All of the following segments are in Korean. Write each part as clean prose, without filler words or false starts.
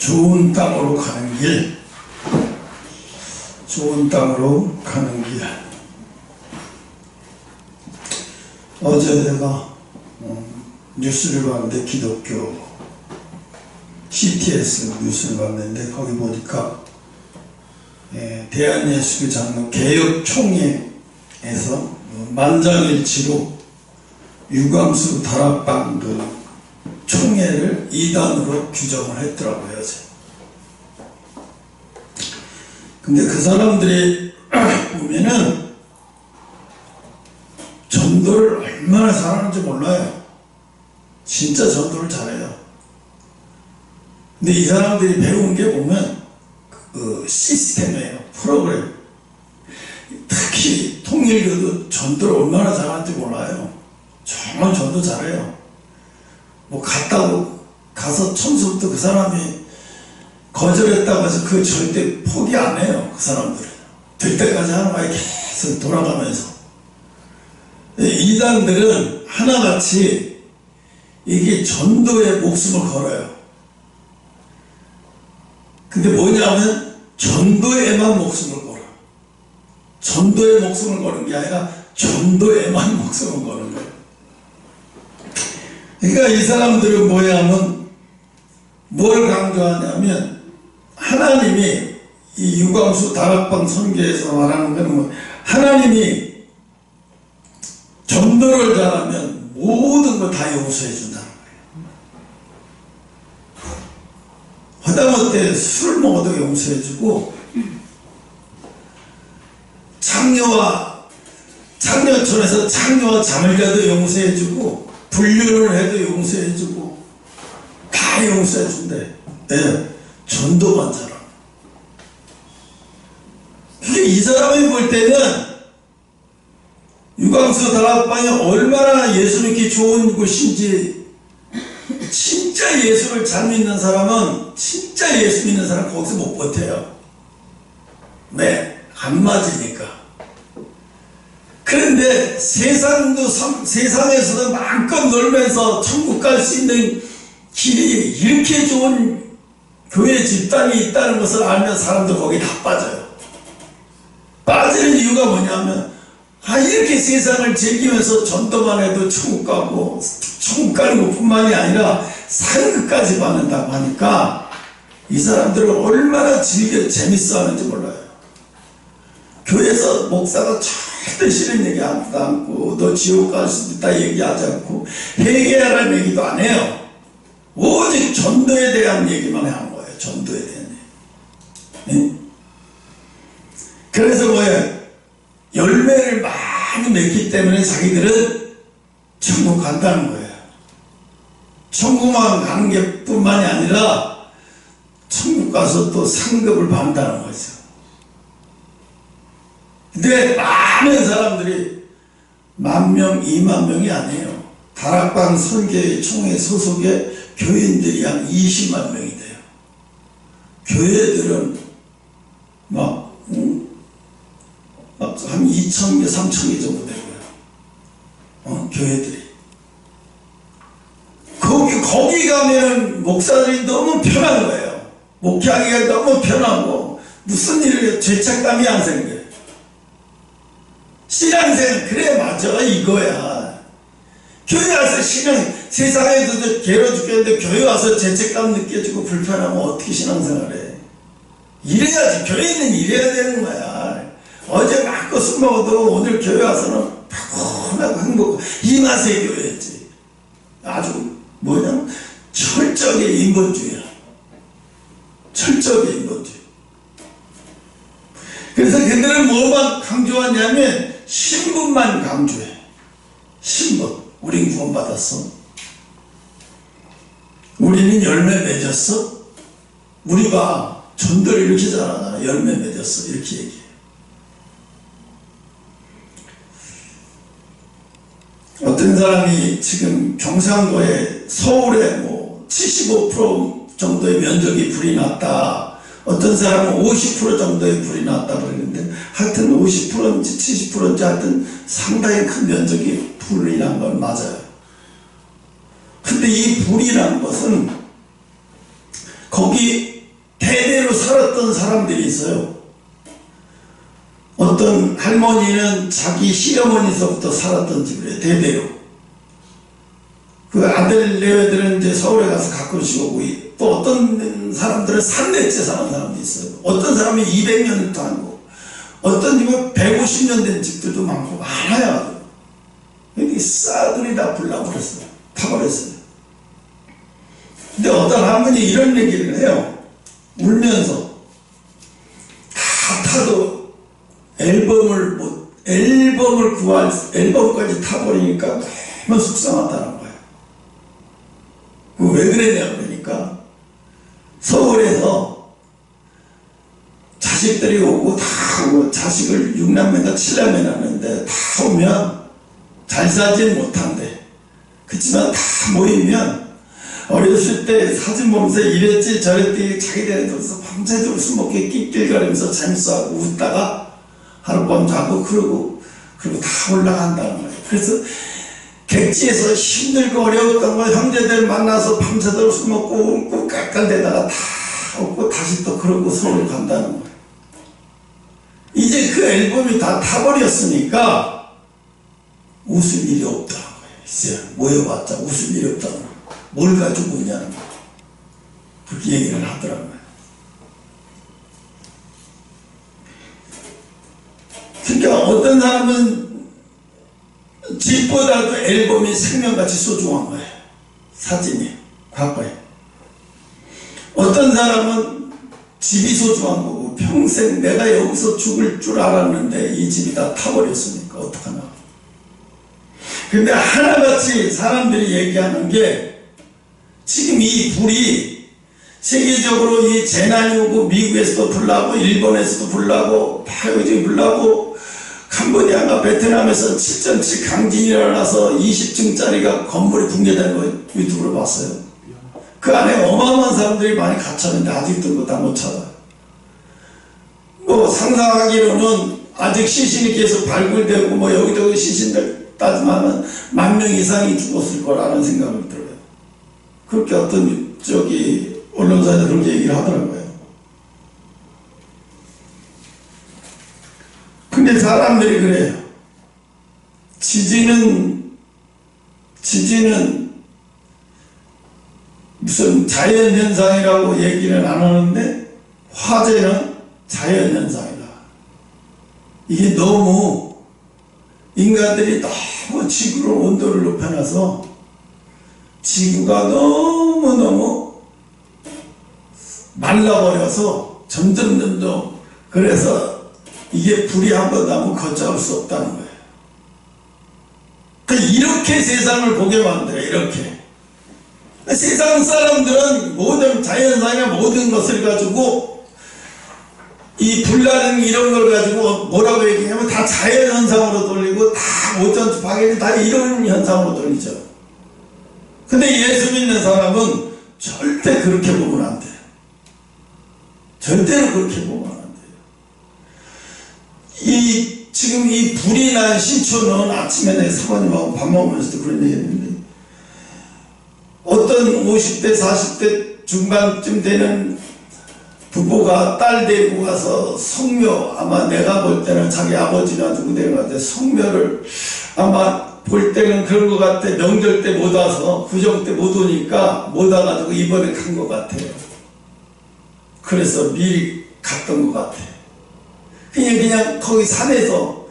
좋은 땅으로 가는 길, 좋은 땅으로 가는 길. 어제 내가 뉴스를 봤는데, 기독교 CTS 뉴스를 봤는데, 거기 보니까 대한예수교 장로 개혁총회에서 만장일치로 유광수 다락방 총회를 이단으로 규정을 했더라고요. 근데 그 사람들이 보면은 전도를 얼마나 잘하는지 몰라요. 진짜 전도를 잘해요. 근데 이 사람들이 배운 게 보면 그 시스템이에요. 프로그램. 특히 통일교도 전도를 얼마나 잘하는지 몰라요. 정말 전도 잘해요. 뭐 가서 처음부터 그 사람이 거절했다고 해서 그 절대 포기 안 해요. 그 사람들은 될 때까지 하는 거에 계속 돌아가면서. 이단들은 하나같이 이게 전도에 목숨을 걸어요. 근데 뭐냐면 전도에만 목숨을 걸어. 전도에 목숨을 거는 게 아니라 전도에만 목숨을 거는 거예요. 그러니까 이 사람들은 뭐냐면 뭘 강조하냐면, 하나님이 이 유광수 다락방 선교에서 말하는 것은 뭐, 하나님이 전도를 잘하면 모든 걸 다 용서해 준다는 거예요. 하다못해 술 먹어도 용서해 주고, 창녀촌에서 창녀와 잠을 자도 용서해 주고, 불륜을 해도 용서해 주고, 다 용서해 준대. 네, 전도만 잘하고. 이 사람이 볼 때는 유광수 다락방이 얼마나 예수 믿기 좋은 곳인지, 진짜 예수를 잘 믿는 사람은, 진짜 예수 믿는 사람은 거기서 못 버텨요. 네, 안 맞으니까. 그런데 세상에서도 마음껏 놀면서 천국 갈 수 있는 길이 이렇게 좋은 교회 집단이 있다는 것을 알면 사람들 거기 다 빠져요. 빠지는 이유가 뭐냐면, 이렇게 세상을 즐기면서 전도만 해도 천국 가고, 천국 가는 것 뿐만이 아니라 상급까지 받는다고 하니까 이 사람들을 얼마나 재밌어 하는지 몰라요. 교회에서 목사가 절대 싫은 얘기 하지도 않고, 너 지옥 갈 수도 있다 얘기하지 않고, 회개하라는 얘기도 안 해요. 오직 전도에 대한 얘기만 하는 거예요. 전도에 대한 얘기. 네? 그래서 뭐예요? 열매를 많이 맺기 때문에 자기들은 천국 간다는 거예요. 천국만 가는 게 뿐만이 아니라 천국 가서 또 상급을 받는다는 거죠. 근데 많은 사람들이 10,000명, 20,000명이 아니에요. 다락방 선교회 총회 소속의 교인들이 한 20만 명이 돼요. 교회들은 한 2,000개, 3,000개 정도 되고요. 교회들이. 거기 가면 목사들이 너무 편한 거예요. 목회하기가 너무 편하고, 무슨 일을 죄책감이 안 생겨요. 신앙생활, 그래, 맞아, 이거야. 교회 와서 세상에서도 괴로워 죽겠는데 교회 와서 죄책감 느껴지고 불편하면 어떻게 신앙생활해? 이래야지. 교회는 이래야 되는 거야. 어제 마음껏 술 먹어도 오늘 교회 와서는 편하고 행복하고, 이 맛의 교회였지. 아주 철저하게 인본주의야. 철저하게 인본주의. 그래서 그들은 뭐만 강조하냐면 신분만 강조해. 신분. 우린 구원받았어. 우리는 열매 맺었어. 우리가 전도를 이렇게 잘하잖아. 열매 맺었어. 이렇게 얘기해. 어떤 사람이 지금 경상도에, 서울에 75% 정도의 면적이 불이 났다. 어떤 사람은 50% 정도의 불이 났다 그러는데, 하여튼 50%인지 70%인지 하여튼 상당히 큰 면적이 불이 난 건 맞아요. 근데 이 불이라는 것은 거기 대대로 살았던 사람들이 있어요. 어떤 할머니는 자기 시어머니서부터 살았던 집이에요. 대대로. 그 아들 내외들은 이제 서울에 가서 가끔씩 오고, 또 어떤 사람들은 3대째 사는 사람도 있어요. 어떤 사람이 200년도 아니고, 어떤 집은 150년 된 집들도 많고 많아요. 여기 싸그리 다 불나버렸어요. 타버렸어요. 근데 어떤 할머니 이런 얘기를 해요. 울면서 다 타도 앨범을 구할 앨범까지 타버리니까 너무 속상하다는 거예요. 왜 그랬냐 그러니까 서울에서 자식들이 오고 다 오고, 자식을 6남매나 7남매 낳는데 다 오면 잘 살진 못한대. 그치만 다 모이면 어렸을 때 사진 보면서 이랬지 저랬지 자기들에 들어서 밤새도록 술 먹게 낄낄거리면서 재밌어하고 웃다가 하룻밤 자고 그러고 다 올라간다는 거예요. 그래서 객지에서 힘들고 어려웠던 걸 형제들 만나서 밤새도록 술 먹고 웃고 깔깔대다가 다 웃고 다시 또 그러고 서울 간다는 거예요. 이제 그 앨범이 다 타버렸으니까 웃을 일이 없다는 거예요. 이제 모여봤자 웃을 일이 없다는 거예요. 뭘 가지고 오냐는 거예요. 그렇게 얘기를 하더라고요. 그러니까 어떤 사람은 집보다도 앨범이 생명같이 소중한 거예요. 사진이, 과거에. 어떤 사람은 집이 소중한 거고, 평생 내가 여기서 죽을 줄 알았는데 이 집이 다 타버렸으니까 어떡하나. 근데 하나같이 사람들이 얘기하는 게, 지금 이 불이 세계적으로 이 재난이 오고, 미국에서도 불나고, 일본에서도 불나고, 타이완이 불나고, 캄보디아가 베트남에서 7.7 강진이 일어나서 20층짜리가 건물이 붕괴되는 거 유튜브로 봤어요. 그 안에 어마어마한 사람들이 많이 갇혔는데 아직도 그거 다 못 찾아요. 뭐 상상하기로는 아직 시신이 계속 발굴되고 뭐 여기저기 시신들 따지면 10,000명 이상이 죽었을 거라는 생각이 들어요. 그렇게 어떤 언론사에서 그렇게 얘기를 하더라고요. 근데 사람들이 그래요. 지진은 무슨 자연현상이라고 얘기는 안 하는데 화재는 자연현상이다. 이게 너무 인간들이 너무 지구를 온도를 높여놔서 지구가 너무너무 말라버려서 점점 그래서 이게 불이 한 번 나면 걷잡을 수 없다는 거예요. 그러니까 이렇게 세상을 보게 만들어요. 이렇게. 세상 사람들은 모든 자연상이나 모든 것을 가지고 이 불나는 이런 걸 가지고 뭐라고 얘기하냐면 다 자연현상으로 돌리고 다 오전 방해를 다 이런 현상으로 돌리죠. 근데 예수 믿는 사람은 절대 그렇게 보면 안 돼요. 절대로 그렇게 보면 안 돼요. 지금 이 불이 난 신촌은 아침에 내 사모님하고 밥 먹으면서도 그런 얘기 했는데 어떤 50대 40대 중반쯤 되는 부부가 딸 데리고 가서 성묘, 아마 내가 볼 때는 자기 아버지나 누구 데리고 갔는데 성묘를 아마 볼 때는 그런 것 같아. 명절 때 못 와서 구정 때 못 오니까 못 와가지고 이번에 간 것 같아요. 그래서 미리 갔던 것 같아요. 그냥 거기 산에서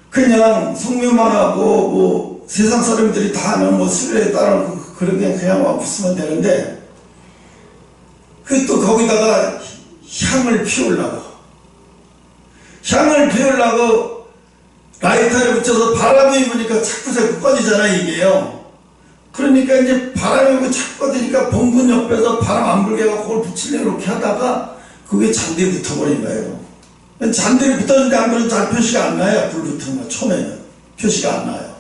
그냥 성묘만 하고 뭐 세상 사람들이 다 하는 뭐 수레에 따라 그렇게 그냥 와 붙으면 되는데 그 또 거기다가 향을 피우려고 라이터를 붙여서 바람이 부니까 자꾸 꺼지잖아 이게요. 그러니까 이제 바람이 불고 자꾸 꺼지니까 봉분 옆에서 바람 안 불게 하고 그걸 붙이려고 이렇게 하다가 그게 잔디에 붙어버린 거예요. 잔디에 붙었는데 안 그래도 잘 표시가 안 나요. 불 붙은 거 처음에는 표시가 안 나요.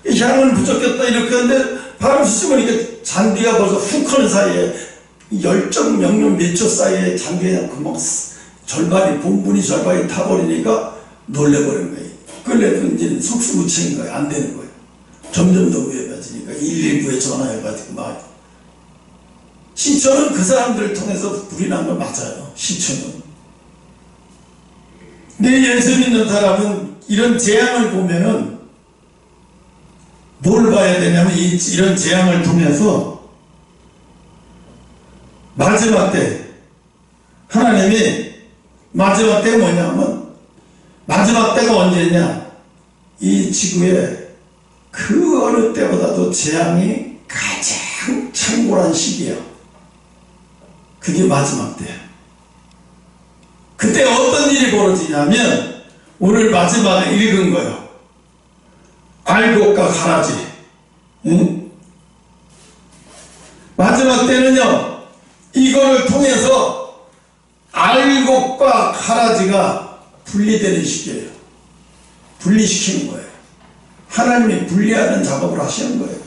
이 향을 붙였겠다 이렇게 하는데 바람 쐬으니까 잔디가 벌써 훅 하는 사이에 0.00 몇 초 사이에 잔디에 금방 절반이 봉분이 절반이 타버리니까 놀래버린 거예요. 그래도 이제 속수무책인 거예요. 안 되는 거예요. 점점 더 위험해지니까 119에 전화해가지고 막 시초는 그 사람들을 통해서 불이 난 건 맞아요. 시초는. 근데 예수 믿는 사람은 이런 재앙을 보면은 뭘 봐야 되냐면 이런 재앙을 통해서 마지막 때 하나님이 마지막 때가 뭐냐면 마지막 때가 언제냐, 이 지구에 그 어느 때보다도 재앙이 가장 창궐한 시기야. 그게 마지막 때야. 그때 어떤 일이 벌어지냐면 오늘 마지막에 읽은 거예요. 알곡과 가라지. 응? 마지막 때는요, 이거를 통해서 알곡과 가라지가 분리되는 시기예요. 분리시키는 거예요. 하나님이 분리하는 작업을 하시는 거예요.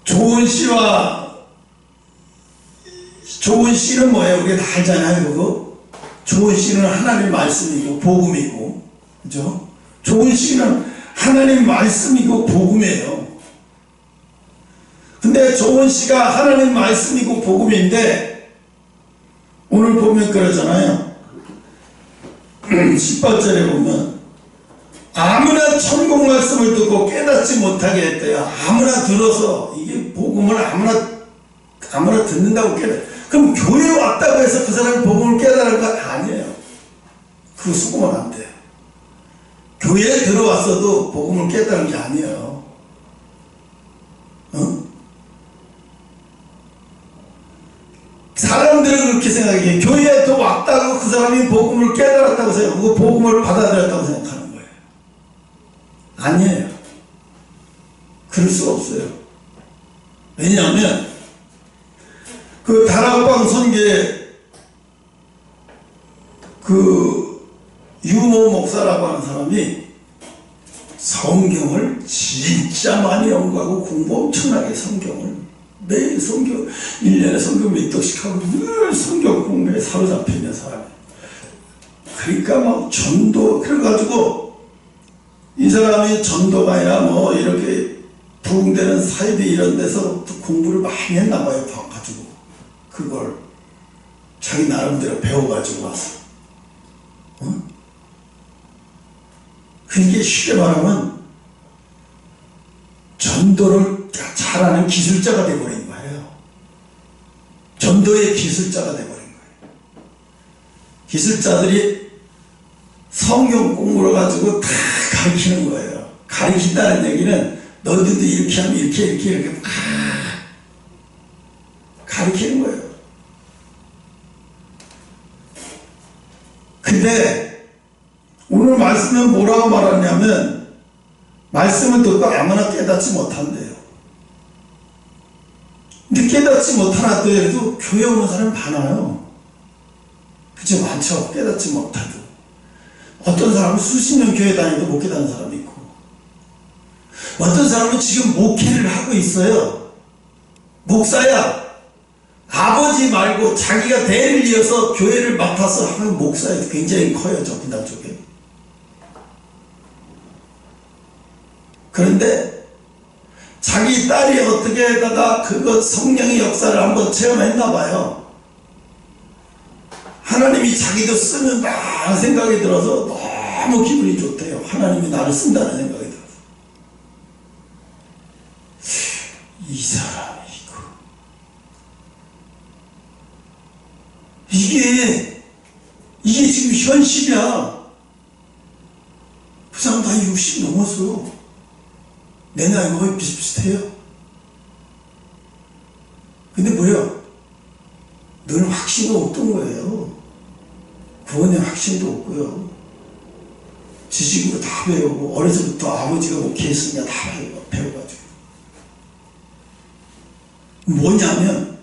좋은 씨는 뭐예요? 우리가 다 알잖아요. 그거 좋은 씨는 하나님 말씀이고 복음이고, 그죠? 좋은 씨는 하나님 말씀이고 복음이에요. 근데 좋은 씨가 하나님 말씀이고 복음인데 오늘 보면 그러잖아요. 18절에 보면 아무나 천국 말씀을 듣고 깨닫지 못하게 했대요. 아무나 들어서 이게 복음을 아무나 듣는다고 그럼 교회에 왔다고 해서 그 사람이 복음을 깨달은 건 아니에요. 그거 수고는 안 돼요. 교회에 들어왔어도 복음을 깨달은 게 아니에요. 사람들은 그렇게 생각해. 교회에 또 왔다고 그 사람이 복음을 깨달았다고 생각하고 복음을 받아들였다고 생각하는 거예요. 아니에요. 그럴 수 없어요. 왜냐하면 그 다락방 선교에 그 유모 목사라고 하는 사람이 성경을 진짜 많이 연구하고 공부 엄청나게 성경을 매일 성경 1년에 성경 몇 독씩 하고 늘 성경 공부에 사로잡혀 있는 사람이에요. 그러니까 막 전도 그래가지고 이 사람이 전도가 아니라 뭐 이렇게 부흥되는 사이비 이런 데서 공부를 많이 했나 봐요. 가지고 그걸 자기 나름대로 배워가지고 와서 그게 쉽게 말하면 전도를 잘하는 기술자가 되어버린 거예요. 전도의 기술자가 되어버린 거예요. 기술자들이 성경 공부를 가지고 다 가르치는 거예요. 가르친다는 얘기는 너희들도 이렇게 하면 이렇게 막 가르치는 거예요. 근데 오늘 말씀은 뭐라고 말하냐면 말씀을 듣고 아무나 깨닫지 못한대요. 근데 깨닫지 못하더라도 교회 오는 사람이 많아요. 그죠? 많죠. 깨닫지 못하도. 어떤 사람은 수십 년 교회 다니도 못 깨닫는 사람이 있고, 어떤 사람은 지금 목회를 하고 있어요. 목사야. 아버지 말고 자기가 대를 이어서 교회를 맡아서 하는 목사에 굉장히 커요. 저 분당 쪽에. 그런데 자기 딸이 어떻게 하다가 그것 성령의 역사를 한번 체험했나 봐요. 하나님이 자기도 쓰는 다 생각이 들어서 너무 기분이 좋대요. 하나님이 나를 쓴다는 생각이 들어서. 이 사람이 이게 지금 현실이야. 그 사람 다 60 넘었어. 내 나이가 거의 비슷비슷해요. 근데 뭐야? 너는 확신도 없던 거예요. 구원의 확신도 없고요. 지식으로 다 배우고, 어려서부터 아버지가 목회했으니까 다 배워가지고. 뭐냐면,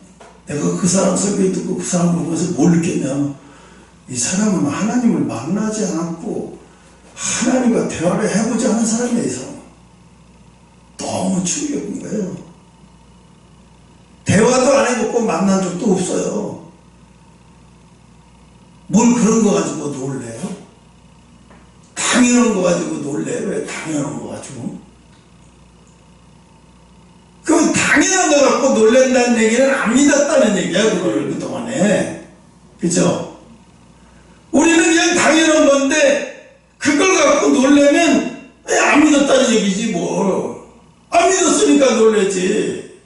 내가 그 사람 설교 듣고 그 사람 보면서 뭘 느꼈냐면, 이 사람은 하나님을 만나지 않았고, 하나님과 대화를 해보지 않은 사람이에요, 이 사람. 너무 충격인 거예요. 대화도 안 해보고 만난 적도 없어요. 뭘 그런 거 가지고 놀래요? 다 당연한 거 가지고 놀래? 왜 당연한 거 가지고? 그 당연한 거 갖고 놀란다는 얘기는 안 믿었다는 얘기야, 그걸 그동안에. 그죠? 우리는 그냥 당연한 건데 그걸 갖고 놀래면 왜 안 믿었다는 얘기지 뭘. 안 믿었으니까 놀래지.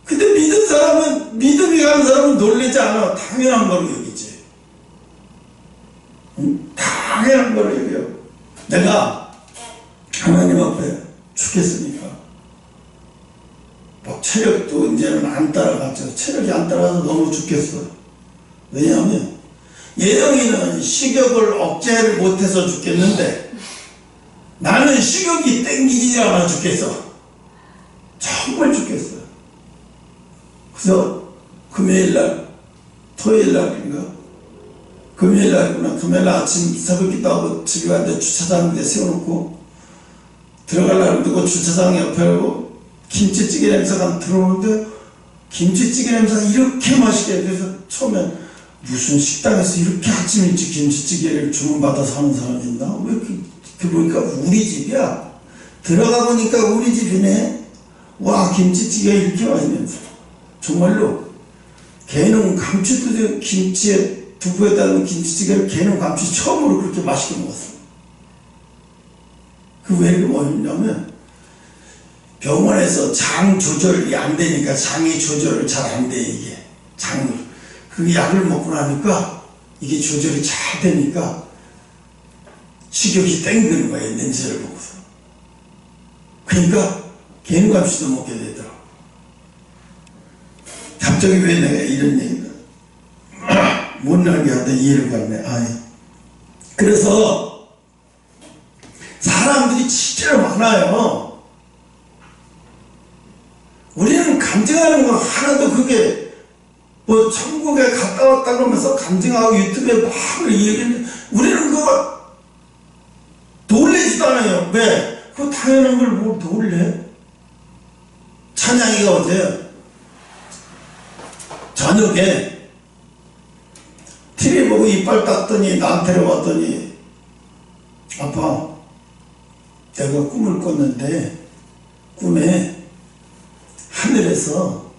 근데 믿은 사람은, 믿음이 가는 사람은 놀래지 않아. 당연한 거로 여기지. 당연한 거로 여겨. 내가 하나님 앞에 죽겠으니까 막 체력도 이제는 안 따라가죠. 체력이 안 따라가서 너무 죽겠어. 왜냐하면 예영이는 식욕을 억제를 못해서 죽겠는데 나는 식욕이 땡기지 않아 죽겠어. 정말 죽겠어. 그래서 금요일날, 토요일날인가? 금요일날이구나. 금요일날 아침 새벽기도 하고 집에 갔는데 주차장에 세워놓고 들어가려고 그러고 주차장 옆에 하고 김치찌개 냄새가 들어오는데 김치찌개 냄새가 이렇게 맛있게. 그래서 처음엔 무슨 식당에서 이렇게 아침 일찍 김치찌개를 주문받아서 하는 사람이 있나? 왜 이렇게 보니까 우리 집이야. 들어가 보니까 우리 집이네. 와, 김치찌개가 이렇게 맛있는지. 정말로 개는 감추도 김치에 두부에다 넣은 김치찌개를 개는 감추 처음으로 그렇게 맛있게 먹었어. 그 왜 이렇게 맛있냐면 병원에서 장 조절이 안 되니까, 장이 조절을 잘 안 돼, 이게. 그 약을 먹고 나니까 이게 조절이 잘 되니까 식욕이 땡기는 거예요, 냄새를 보고서. 그러니까 개는 감시도 먹게 되더라고. 갑자기 왜 내가 이런 얘기를 못 나게 하다 이해를 받네. 그래서 사람들이 진짜 많아요. 우리는 간증하는 거 하나도 그게 뭐 천국에 갔다 왔다 그러면서 간증하고 유튜브에 막 얘기했는데 우리는 그거 놀래지도 않아요. 왜? 그거 당연한 걸 뭘 놀래? 찬양이가 어제 저녁에 TV 보고 이빨 닦더니 나한테 왔더니 아빠, 내가 꿈을 꿨는데 꿈에 하늘에서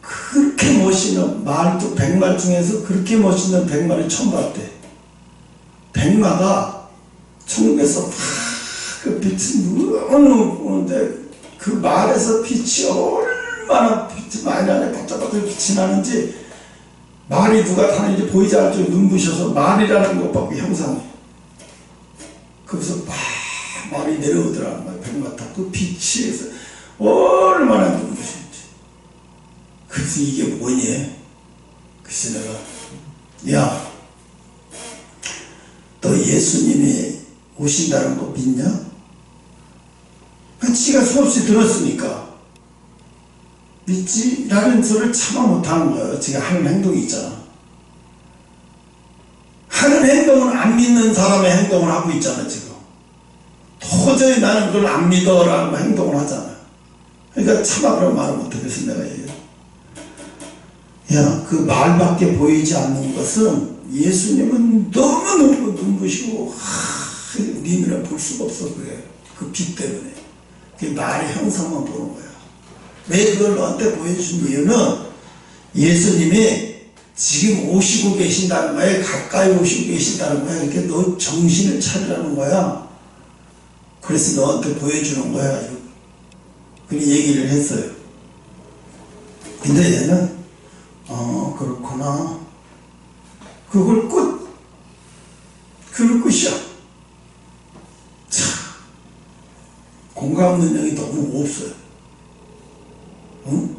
그렇게 멋있는 말도 백마 중에서 그렇게 멋있는 백마를 처음 봤대. 백마가 천국에서 그 빛이 너무 보는데 그 말에서 빛이 얼마나 빛이 많이 나네. 반짝반짝 빛이 나는지 말이 누가 타는지 보이지 않을 정도로 눈부셔서 말이라는 것밖에 형상해. 거기서 막 말이 내려오더라는 거야. 백마 타. 그 빛이 해서 얼마나 눈부신지. 그래서 이게 뭐니? 그래서 내가, 야, 너 예수님이 오신다는 거 믿냐? 지가 수없이 들었으니까 믿지? 라는 소리를 참아 못하는 거예요. 지가 하는 행동이 있잖아. 하는 행동은 안 믿는 사람의 행동을 하고 있잖아. 지금 도저히 나는 그걸 안 믿어 라는 행동을 하잖아. 그러니까 참아. 그런 말을 못해. 그래서 내가 얘기해. 야, 그 말밖에 보이지 않는 것은 예수님은 너무너무 눈부시고 네 눈에 볼 수가 없어. 그래. 그 빛 때문에. 그 말의 형상만 보는 거야. 왜 그걸 너한테 보여준 이유는 예수님이 지금 오시고 계신다는 거야. 가까이 오시고 계신다는 거야. 이렇게 너 정신을 차리라는 거야. 그래서 너한테 보여주는 거야. 그렇게 얘기를 했어요. 근데 얘는 그렇구나. 그걸 그걸 끝이야. 참, 공감 능력이 너무 없어요. 응?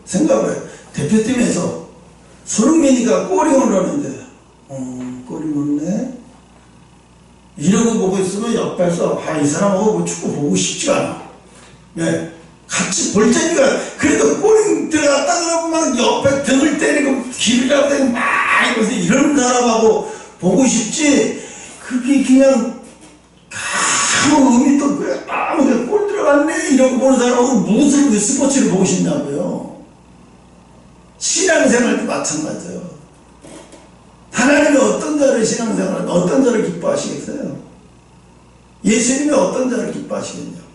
생각해. 대표팀에서 손흥민이가 골이 오라는데, 골이 오네? 이러고 보고 있으면 옆에서, 이 사람하고 뭐 축구 보고 싶지 않아. 네. 같이 볼 테니까, 그래도 골이 들어갔다 그러면 막 옆에 등을 때리고, 기비라고 되고 막 이러면서 이런 사람하고 보고 싶지, 그게 그냥, 아무 의미도 없고요. 아무 골 들어갔네? 이러고 보는 사람하고 무슨 그 스포츠를 보고 싶냐고요. 신앙생활도 마찬가지예요. 하나님이 어떤 자를 신앙생활, 어떤 자를 기뻐하시겠어요? 예수님이 어떤 자를 기뻐하시겠냐고.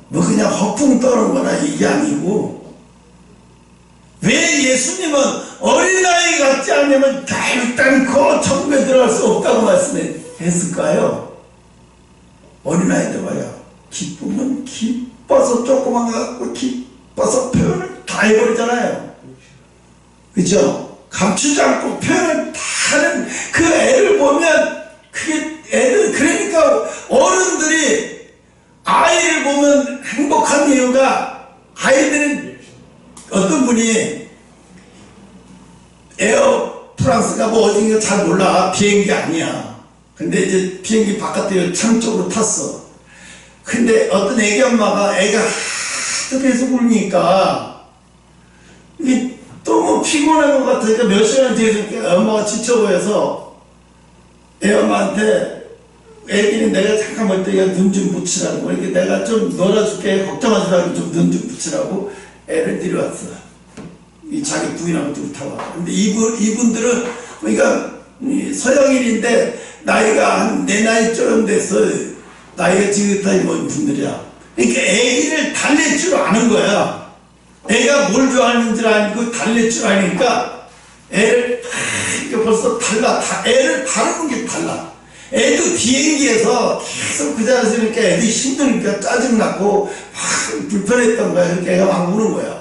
뭐 그냥 허풍 떠는 거나 이게 아니고, 왜 예수님은 어린아이 같지 않으면 결단코 천국에 들어갈 수 없다고 말씀했을까요? 어린아이들 봐요. 기쁨은 기뻐서 조그만 거 갖고 기뻐서 표현을 다 해버리잖아요. 그죠? 감추지 않고 표현을 다 하는 그 애를 보면, 그게 애들, 그러니까 어른들이 아이를 보면 행복한 이유가, 아이들은 어떤 분이 에어 프랑스가 뭐 어딘가 잘 몰라. 비행기 아니야. 근데 이제 비행기 바깥에 창 쪽으로 탔어. 근데 어떤 애기 엄마가 애가 하도 계속 울니까 이게 너무 피곤한 것 같으니까 몇 시간 뒤에 엄마가 지쳐 보여서 애 엄마한테 애기는 내가 잠깐 볼 때 눈 좀 붙이라고, 이렇게 내가 좀 놀아줄게, 걱정하지 말고 좀 눈 좀 붙이라고 애를 데려왔어. 이 자기 부인하고 둘다와. 근데 이분들은 그러니까 서양인인데 나이가 한 내 나이쯤 됐어. 나이가 지긋하게 먼 분들이야. 그러니까 애기를 달랠 줄 아는 거야. 애가 뭘 좋아하는지 알고 달랠 줄 아니까 애를 벌써 달라. 애를 다루는 게 달라. 애도 비행기에서 계속 그 자리에서 이렇게 애들이 힘드니까 짜증나고 막 불편했던 거야. 그러니까 애가 막 우는 거야.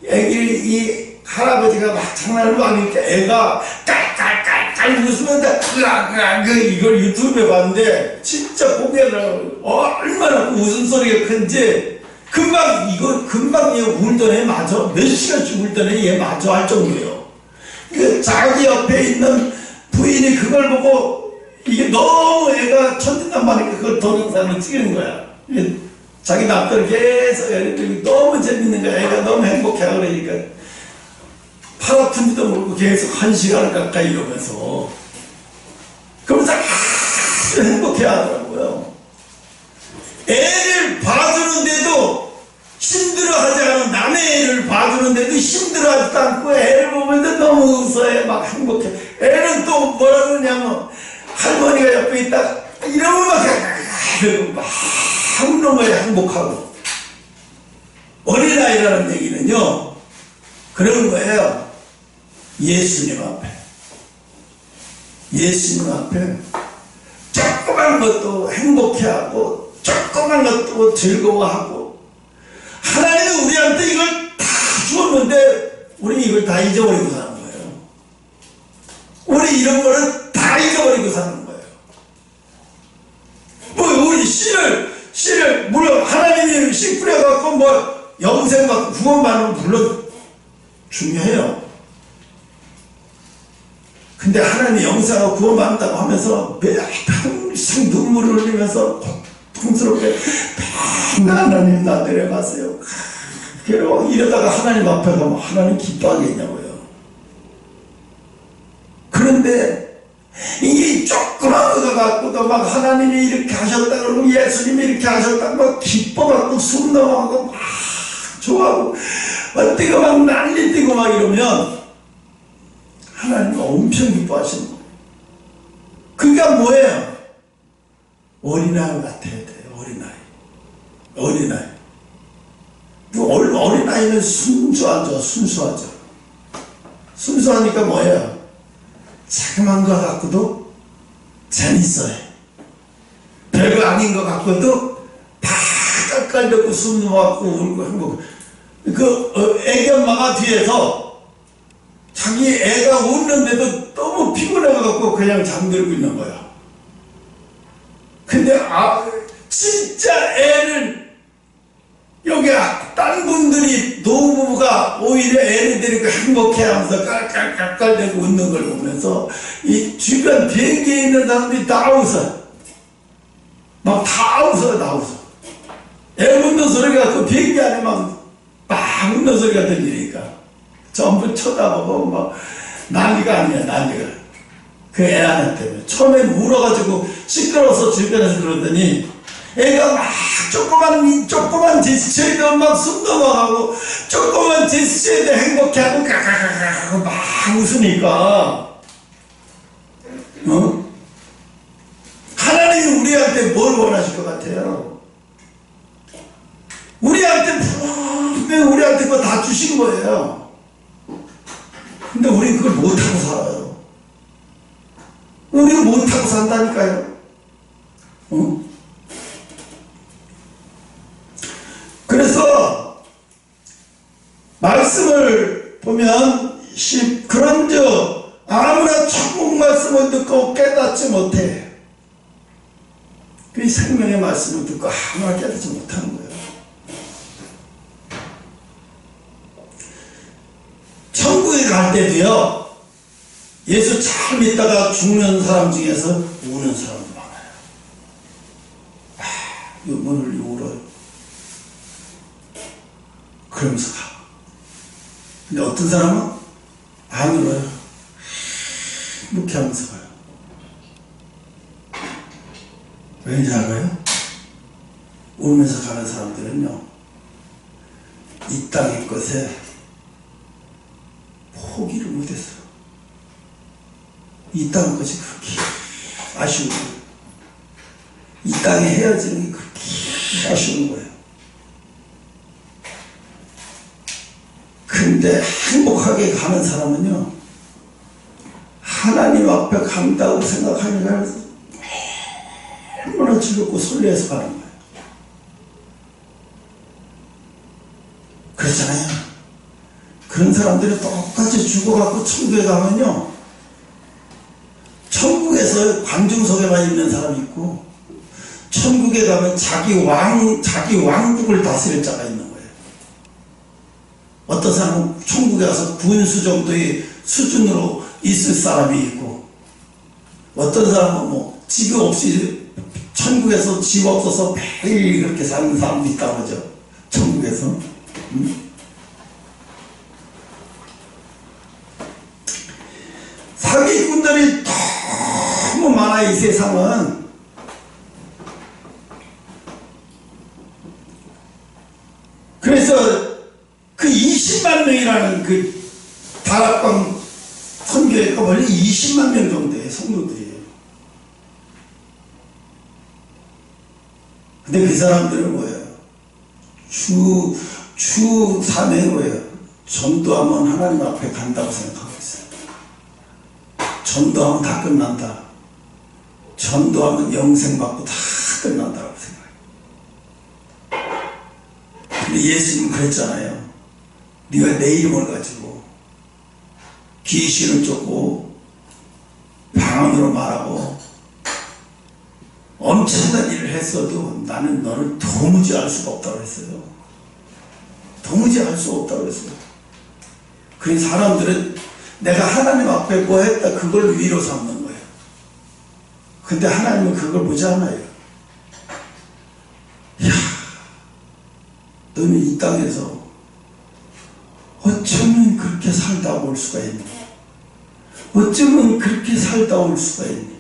이 할아버지가 막 장난을 막 하니까 애가 깔깔깔깔 웃으면서 이걸 유튜브에 봤는데 진짜 보기에는 얼마나 웃음소리가 큰지 금방 얘 울던 애 맞아. 몇 시간씩 울던 애 얘 맞아 할 정도예요. 그 자기 옆에 있는 부인이 그걸 보고 이게 너무 애가 천진난만하니까 그걸 동영상으로 찍는 거야. 자기 남편을 계속 애들이 너무 재밌는 거야. 애가 너무 행복해. 그러니까 팔 아픈지도 모르고 계속 1시간 가까이 이러면서 그러면서 아주 행복해 하더라고요. 애를 봐주는데도 힘들어하지 않은 남의 애를 봐주는데도 힘들어하지도 않고 애를 보면서 너무 웃어해. 막 행복해. 애는 또 뭐라 그러냐면 할머니가 옆에 있다 이러면 막 웃는 거야. 행복하고. 어린아이라는 얘기는요 그런 거예요. 예수님 앞에 조그만 것도 행복해하고 조그만 것도 즐거워하고, 하나님은 우리한테 이걸 다 주었는데 우리 이걸 다 잊어버리고 사는 거예요. 우리 이런 거는 다 잊어버리고 사는 거예요. 뭐 우리 씨를 물론 하나님이 씨 뿌려갖고 뭐 영생 받고 구원받는 물론 중요해요. 근데 하나님이 영생하고 구원받는다고 하면서 평생 눈물을 흘리면서 고통스럽게 맨날 하나님 나 내려가세요. 이러다가 하나님 앞에 가면 하나님 기뻐하겠냐고요. 그런데 이게 조그만 거 갖고도 막 하나님이 이렇게 하셨다 그러고 예수님이 이렇게 하셨다 막 기뻐갖고 숨 넘어가고 막 좋아하고 막 뛰고 막 난리 뛰고 막 이러면 하나님은 엄청 기뻐하시는 거예요. 그러니까 뭐예요? 어린아이 같아야 돼요. 어린아이. 어린아이는 순수하죠. 순수하니까 뭐예요? 자그만 거 갖고도 재밌어요. 별거 아닌 거 갖고도 다 깔깔대고 숨 넘어가고 울고 행복해. 애기 엄마가 뒤에서 자기 애가 웃는데도 너무 피곤해가지고 그냥 잠들고 있는 거야. 근데 진짜 애를 여기 딴 분들이 노부부가 오히려 애를 데리고 행복해하면서 깔깔깔깔대고 웃는 걸 보면서 이 주변 비행기에 있는 사람들이 다 웃어. 막 다 웃어. 애 웃는 소리가 그 비행기 안에 막 웃는 소리가 들리니까 전부 쳐다보고 막 난리가 아니야. 그 애 하나 때문에 처음엔 울어가지고 시끄러워서 주변에서 그러더니 애가 막 조그만 제스처에도 막 숨 넘어가고 조그만 제스처에도 행복해하고 막 웃으니까 우리한테 뭘 원하실 것 같아요? 우리한테 분명히 우리한테 그거 다 주신 거예요. 근데 우리 그걸 못하고 살아요. 우리가 못하고 산다니까요. 응? 그래서 말씀을 보면 그런즉 아무나 천국 말씀을 듣고 깨닫지 못해. 그 생명의 말씀을 듣고 아무나 깨닫지 못하는 거예요. 천국에 갈 때도요, 예수 잘 믿다가 죽는 사람 중에서 우는 사람도 많아요. 눈물 흘리고 울어요. 그러면서 가. 근데 어떤 사람은 안 울어요. 이렇게 하면서 가요. 왠지 알아요? 울면서 가는 사람들은요, 이 땅의 것에 포기를 못했어요. 이 땅의 것이 그렇게 아쉬운 거예요. 이 땅에 헤어지는 게 그렇게 아쉬운 거예요. 근데 행복하게 가는 사람은요, 하나님 앞에 간다고 생각하니까 얼마나 즐겁고 설레서 가는 거예요. 그렇잖아요. 그런 사람들이 똑같이 죽어갖고 천국에 가면요, 천국에서 관중석에만 있는 사람이 있고, 천국에 가면 자기 왕국을 다스릴 자가 있는 거예요. 어떤 사람은 천국에 가서 군수 정도의 수준으로 있을 사람이 있고, 어떤 사람은 뭐 집 없이 천국에서 집 없어서 매일 그렇게 사는 사람도 있다고 하죠. 천국에서. 사기꾼들이 너무 많아, 이 세상은. 그래서 그 20만 명이라는 그 다락방 선교회가 원래 20만 명 정도의 성도들이에요. 근데 그 사람들은 뭐예요? 주 사명이 뭐예요? 전도하면 하나님 앞에 간다고 생각하고 있어요. 전도하면 다 끝난다. 전도하면 영생 받고 다 끝난다고 생각해요. 근데 예수님 그랬잖아요. 네가 내 이름을 가지고 귀신을 쫓고 방언으로 말하고 엄청난 일을 했어도 나는 너를 도무지 알 수가 없다고 했어요. 도무지 알 수가 없다고 했어요. 그 사람들은 내가 하나님 앞에 뭐 했다 그걸 위로 삼는 거예요. 근데 하나님은 그걸 보지 않아요. 이야, 너는 이 땅에서 어쩌면 그렇게 살다 올 수가 있니? 어쩌면 그렇게 살다 올 수가 있니?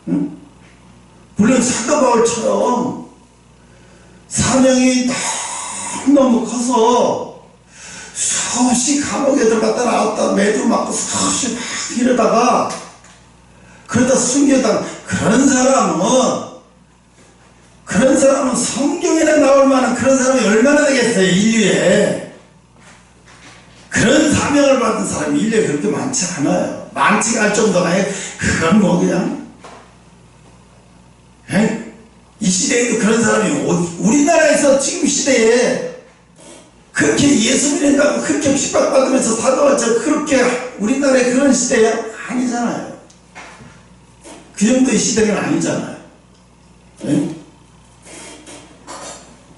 응? 물론 사도 바울처럼 사명이 너무 커서 수없이 감옥에 들어갔다 나왔다 매주 맞고 수없이 막 이러다가 그러다 순교당 그런 사람은 성경에나 나올 만한 그런 사람이 얼마나 되겠어요, 인류에. 그런 사명을 받은 사람이 인류에 그렇게 많지 않아요. 많지가 않을 정도가 아니에요. 그건 뭐 그냥 이 시대에도 그런 사람이 우리나라에서 지금 시대에 그렇게 예수 믿는다고 그렇게 핍박받으면서 사도하죠. 그렇게 우리나라에 그런 시대야 아니잖아요. 그 정도의 시대는 아니잖아요.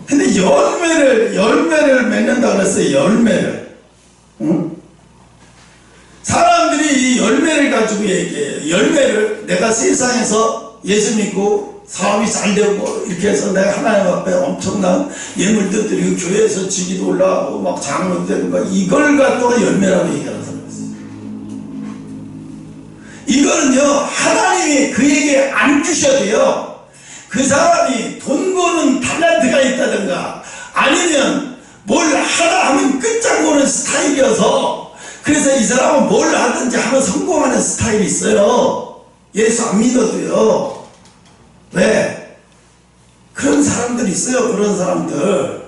근데 열매를 맺는다 그랬어요. 열매를. 사람들이 이 열매를 가지고 얘기해요. 열매를 내가 세상에서 예수 믿고 사업이 잘 되고 이렇게 해서 내가 하나님 앞에 엄청난 예물도 드리고 교회에서 직위도 올라가고 막 장로도 되고 막 이걸 갖다가 열매라고 얘기하는 사람이 있어요. 이거는요, 하나님이 그에게 안 주셔도요, 그 사람이 돈 버는 탤런트가 있다든가 아니면 뭘 하다 하면 끝장보는 스타일이어서 그래서 이 사람은 뭘 하든지 하면 성공하는 스타일이 있어요. 예수 안 믿어도요. 왜? 그런 사람들 있어요. 그런 사람들.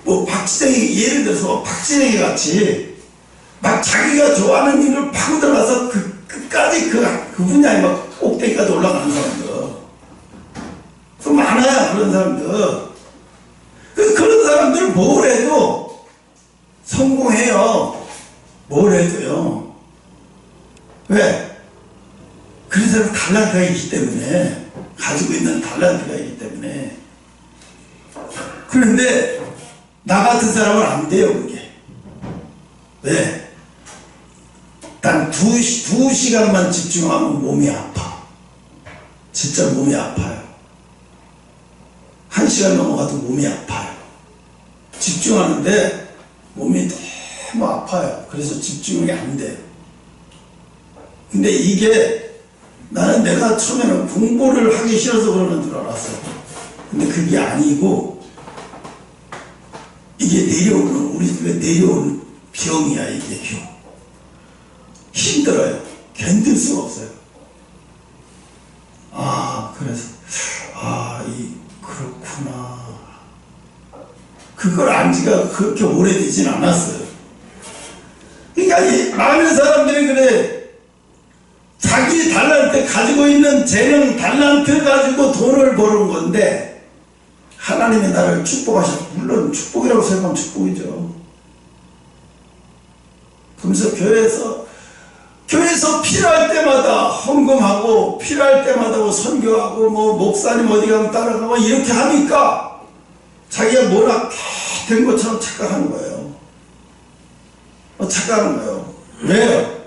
뭐 박지정이, 예를 들어서 박지정이 같이 막 자기가 좋아하는 일을 파고 들어가서 끝까지 그 분야에 막 꼭대기까지 올라가는 사람들. 그 많아요. 그런 사람들. 그런 사람들은 뭘 해도 성공해요. 뭘 해도요. 왜? 그런 사람은 달란트가 있기 때문에, 가지고 있는 달란트가 있기 때문에. 그런데 나 같은 사람은 안 돼요, 그게. 왜? 단 2시간만 집중하면 몸이 아파. 진짜 몸이 아파요. 1시간 넘어가도 몸이 아파요. 집중하는데 몸이 너무 아파요. 그래서 집중이 안 돼요. 근데 이게 나는 내가 처음에는 공부를 하기 싫어서 그러는 줄 알았어요. 근데 그게 아니고 이게 내려오는, 우리 집에 내려오는 병이야. 이게 병. 힘들어요. 견딜 수가 없어요. 그래서 그렇구나. 그걸 안 지가 그렇게 오래되진 않았어요. 그러니까 이 많은 사람들이 그래. 자기 달란트, 가지고 있는 재능, 달란트 가지고 돈을 버는 건데, 하나님이 나를 축복하셨고, 물론 축복이라고 생각하면 축복이죠. 그러면서 교회에서 필요할 때마다 헌금하고, 필요할 때마다 뭐 선교하고, 뭐 목사님 어디 가면 따라가고, 이렇게 하니까 자기가 뭐라 된 것처럼 착각하는 거예요. 착각하는 거예요. 왜요?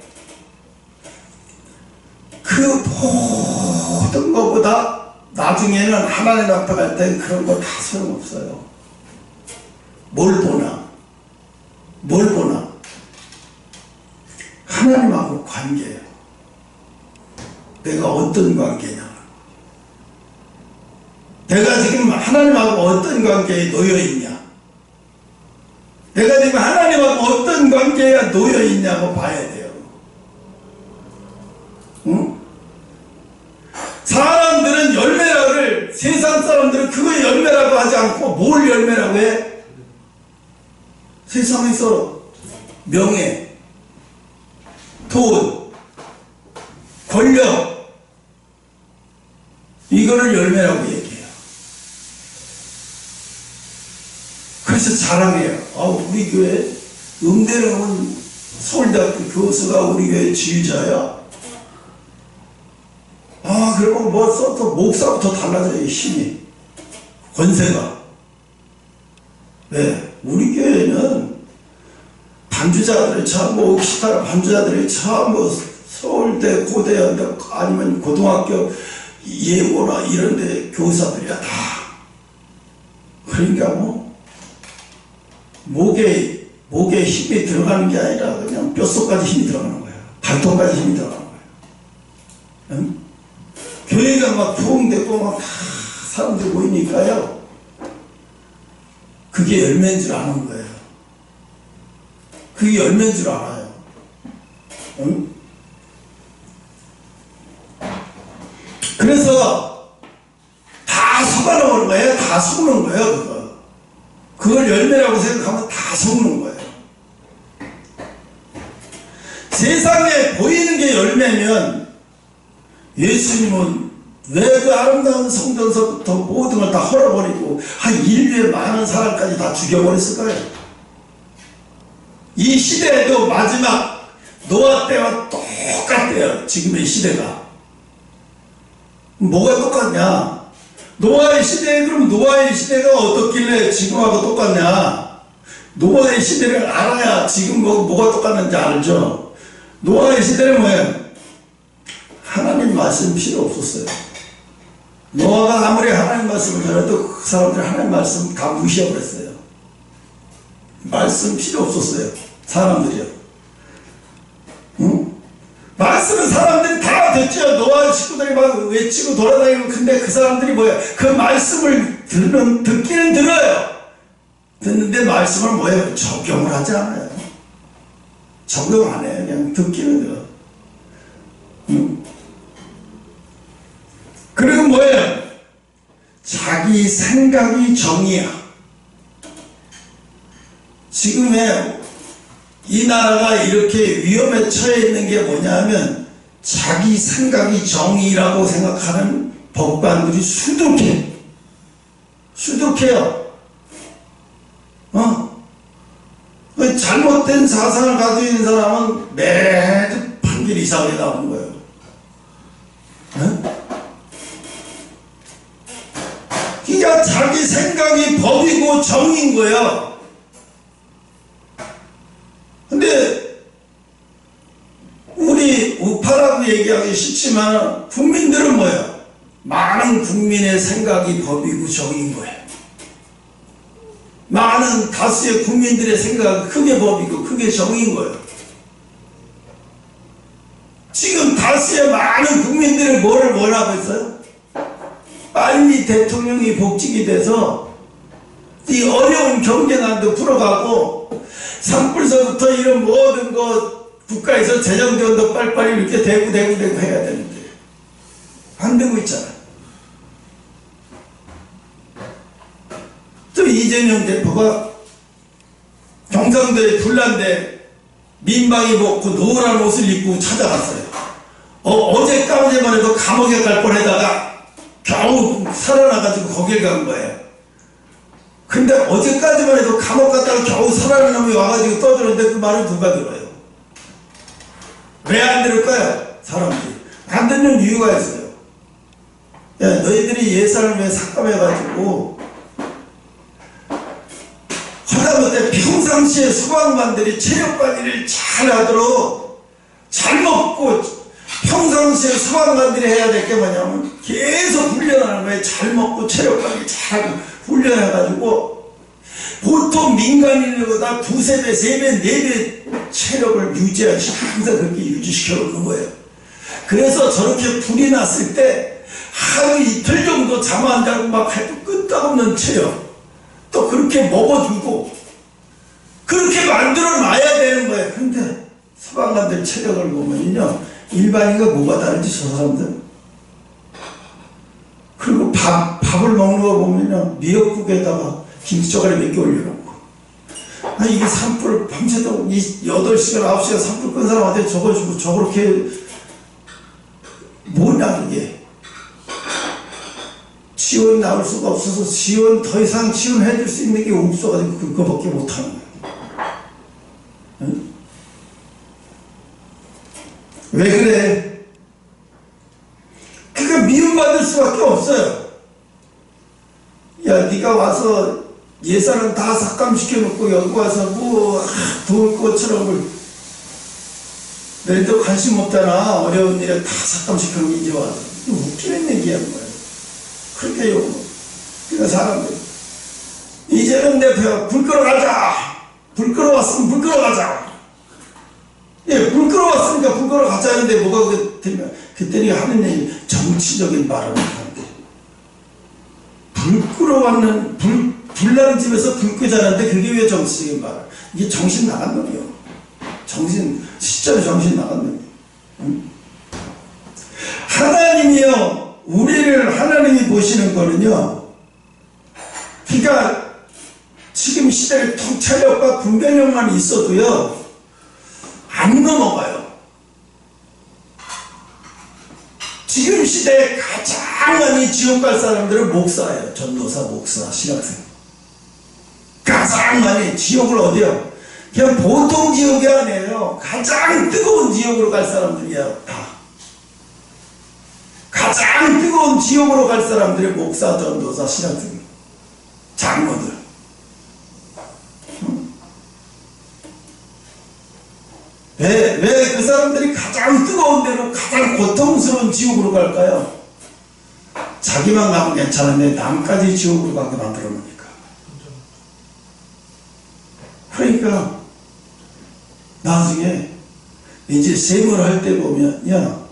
그 모든 것보다 나중에는 하나님 앞에 갈 땐 그런 거 다 소용없어요. 뭘 보나? 하나님하고 관계예요. 내가 어떤 관계냐? 내가 지금 하나님하고 어떤 관계에 놓여있냐? 내가 지금 하나님하고 어떤 관계에 놓여있냐고 봐야 돼요. 응? 사람들은 열매를, 세상 사람들은 그거 열매라고 하지 않고 뭘 열매라고 해? 세상에서 명예, 돈, 권력, 이거를 열매라고 얘기해요. 그래서 자랑해요. 우리 교회 음대로는 서울대학교 교수가 우리 교회 지휘자야. 그리고 또 목사부터 달라져요. 힘이, 권세가. 왜? 우리 교회는 반주자들이 참, 기타 반주자들이 참, 서울대, 고대, 아니면 고등학교 예고나 이런데 교사들이야 다. 그러니까 목에 힘이 들어가는 게 아니라 그냥 뼛속까지 힘이 들어가는 거예요. 발톱까지 힘이 들어가는 거예요. 응? 교회가 막 부흥되고 막 사람들 모이니까요. 그게 열매인 줄 아는 거예요. 그게 열매인 줄 알아요. 응? 그래서 다 속아놓은 거예요. 다 속는 거예요. 그걸 열매라고 생각하면 다 속는 거예요. 세상에 보이는 게 열매면 예수님은 왜 그 아름다운 성전서부터 모든 걸 다 헐어버리고 인류의 많은 사람까지 다 죽여버렸을까요? 이 시대에도 마지막 노아 때와 똑같대요. 지금의 시대가. 뭐가 똑같냐? 노아의 시대에, 그럼 노아의 시대가 어떻길래 지금하고 똑같냐? 노아의 시대를 알아야 지금 뭐가 똑같는지 알죠? 노아의 시대는 뭐예요? 하나님 말씀 필요 없었어요. 노아가 아무리 하나님 말씀을 전해도 그 사람들이 하나님 말씀 다 무시해버렸어요. 말씀 필요 없었어요. 사람들이요. 응? 말씀은 사람들이 다 듣죠. 노아 식구들이 막 외치고 돌아다니고. 근데 그 사람들이 뭐예요? 그 말씀을 듣기는 들어요. 듣는데 말씀을 뭐예요? 적용을 하지 않아요. 적용 안 해요. 그냥 듣기는 들어. 응? 그리고 생각이 정의야. 지금의 이 나라가 이렇게 위험에 처해 있는 게 뭐냐면 자기 생각이 정의라고 생각하는 법관들이 수두해요. 잘못된 사상을 가지고 있는 사람은 매주 판결 이상하게 나오는 거예요. 그러니까 자기 생각이 법이고 정의인 거예요. 근데 우리 우파라고 얘기하기 싫지만 국민들은 뭐예요? 많은 국민의 생각이 법이고 정의인 거예요. 많은 다수의 국민들의 생각은 크게 법이고 크게 정의인 거예요. 지금 다수의 많은 국민들은 뭐를 원하고 있어요? 빨리 대통령이 복직이 돼서 이 어려운 경제난도 풀어가고 산불서부터 이런 모든 거 국가에서 재정지원도 빨리빨리 이렇게 되고 해야 되는데 안 되고 있잖아. 또 이재명 대표가 경상도에 불난데 민방위 먹고 노란 옷을 입고 찾아갔어요. 어제까지만 해도 감옥에 갈 뻔하다가 겨우 살아나가지고 거길 간 거예요. 근데 어제까지만 해도 감옥 갔다가 겨우 살아난 놈이 와가지고 떠드는데 그 말을 누가 들어요? 왜 안 들을까요? 사람들이 안 듣는 이유가 있어요. 야, 너희들이 예산을 왜 삭감해가지고 하다못해 평상시에 소방관들이 체력관리를 잘하도록 잘 먹고 평상시에 소방관들이 해야 될 게 뭐냐면 계속 훈련하는 거예요. 잘 먹고 체력관리 잘 훈련해가지고 보통 민간인보다 두세 배, 세 배, 네 배 체력을 유지하시고 항상 그렇게 유지시켜 놓는 거예요. 그래서 저렇게 불이 났을 때 하루 이틀 정도 잠 안 자고 막 해도 끄떡없는 체력 또 그렇게 먹어주고 그렇게 만들어 놔야 되는 거예요. 근데 소방관들 체력을 보면요 일반인과 뭐가 다른지 저 사람들 그리고 밥을 먹는 거 보면요 미역국에다가 김치조각을 몇 개 올려놓고 아니 이게 산불 밤새도록 8시간 9시간 산불 끈 사람한테 저걸 주고 저렇게 뭐냐 그게 지원이 나올 수가 없어서 더 이상 지원해줄 수 있는 게 없어가지고 그거밖에 못하는 거예요. 응? 왜 그래? 그러니까 미움받을 수밖에 없어요. 야 네가 와서 예산은 다 삭감시켜놓고 여기 와서 뭐 도울 것처럼 너희도 관심 없잖아. 어려운 일에 다 삭감시켜놓고 이제 와서 웃기는 얘기하는 거예요. 그렇게 요구. 그러니까 사람들 이재명 대표가 불 끌어가자. 불 끌어왔으면 불 끌어가자. 예, 불 끌어왔으니까 불 끌어가자 하는데 뭐가 그때는 하는 얘기 정치적인 발언을 하는데 불 끌어왔는 불나는 집에서 불 끄자는데 그게 왜 정치적인 발언? 이게 정신 나간 놈이요. 실제로 정신 나간 놈이요. 응? 하나님이요. 우리를 하나님이 보시는 거는요. 그러니까 지금 시대의 통찰력과 분별력만 있어도요. 안 넘어가요. 지금 시대에 가장 많이 지옥 갈 사람들은 목사예요. 전도사, 목사, 신학생. 가장 많이 지옥을 어디요? 그냥 보통 지옥이 아니에요. 가장 뜨거운 지옥으로 갈 사람들이야. 다. 가장 뜨거운 지옥으로 갈 사람들이 목사, 전도사, 신학생, 장로들. 왜 그 사람들이 가장 뜨거운 데로 가장 고통스러운 지옥으로 갈까요? 자기만 가면 괜찮은데 남까지 지옥으로 가게 만들어 놓으니까. 그러니까 나중에 이제 세무를 할 때 보면 야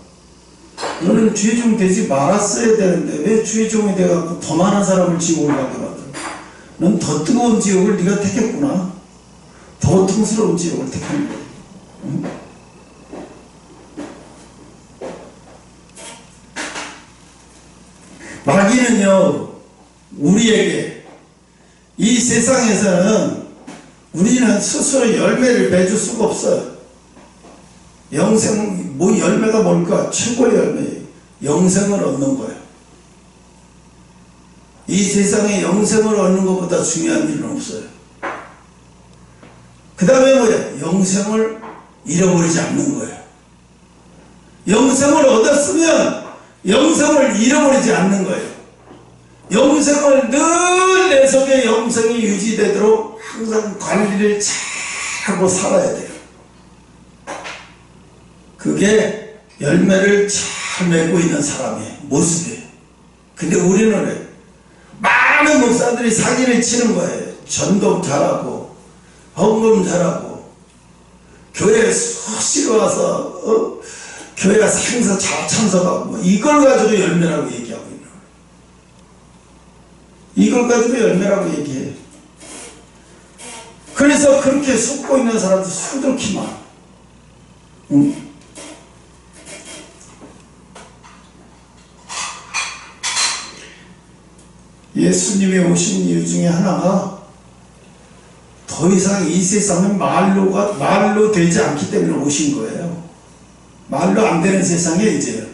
너는 주의종 되지 말았어야 되는데 왜 주의종이 돼갖고 더 많은 사람을 지옥으로 가게 만들어? 넌 더 뜨거운 지옥을 네가 택했구나. 더 고통스러운 지옥을 택한 거야. 응? 마귀는요 우리에게 이 세상에서는 우리는 스스로 열매를 맺을 수가 없어요. 영생, 뭐 열매가 뭘까? 최고의 열매예요. 영생을 얻는 거예요. 이 세상에 영생을 얻는 것보다 중요한 일은 없어요. 그 다음에 뭐야? 영생을 잃어버리지 않는 거예요. 영생을 얻었으면 영생을 잃어버리지 않는 거예요. 영생을 늘 내 속에 영생이 유지되도록 항상 관리를 잘하고 살아야 돼요. 그게 열매를 잘 맺고 있는 사람의 모습이에요. 근데 우리는 왜? 많은 목사들이 사기를 치는 거예요. 전도 잘하고 헌금 잘하고 교회에 수시로 와서 교회가 행사 잘 참석하고 뭐 이걸 가지고 열매라고 얘기하고 있는 거예요. 이걸 가지고 열매라고 얘기해요. 그래서 그렇게 속고 있는 사람들 수두룩히 많아. 예수님이 오신 이유 중에 하나가 더 이상 이 세상은 말로 되지 않기 때문에 오신 거예요. 말로 안 되는 세상에 이제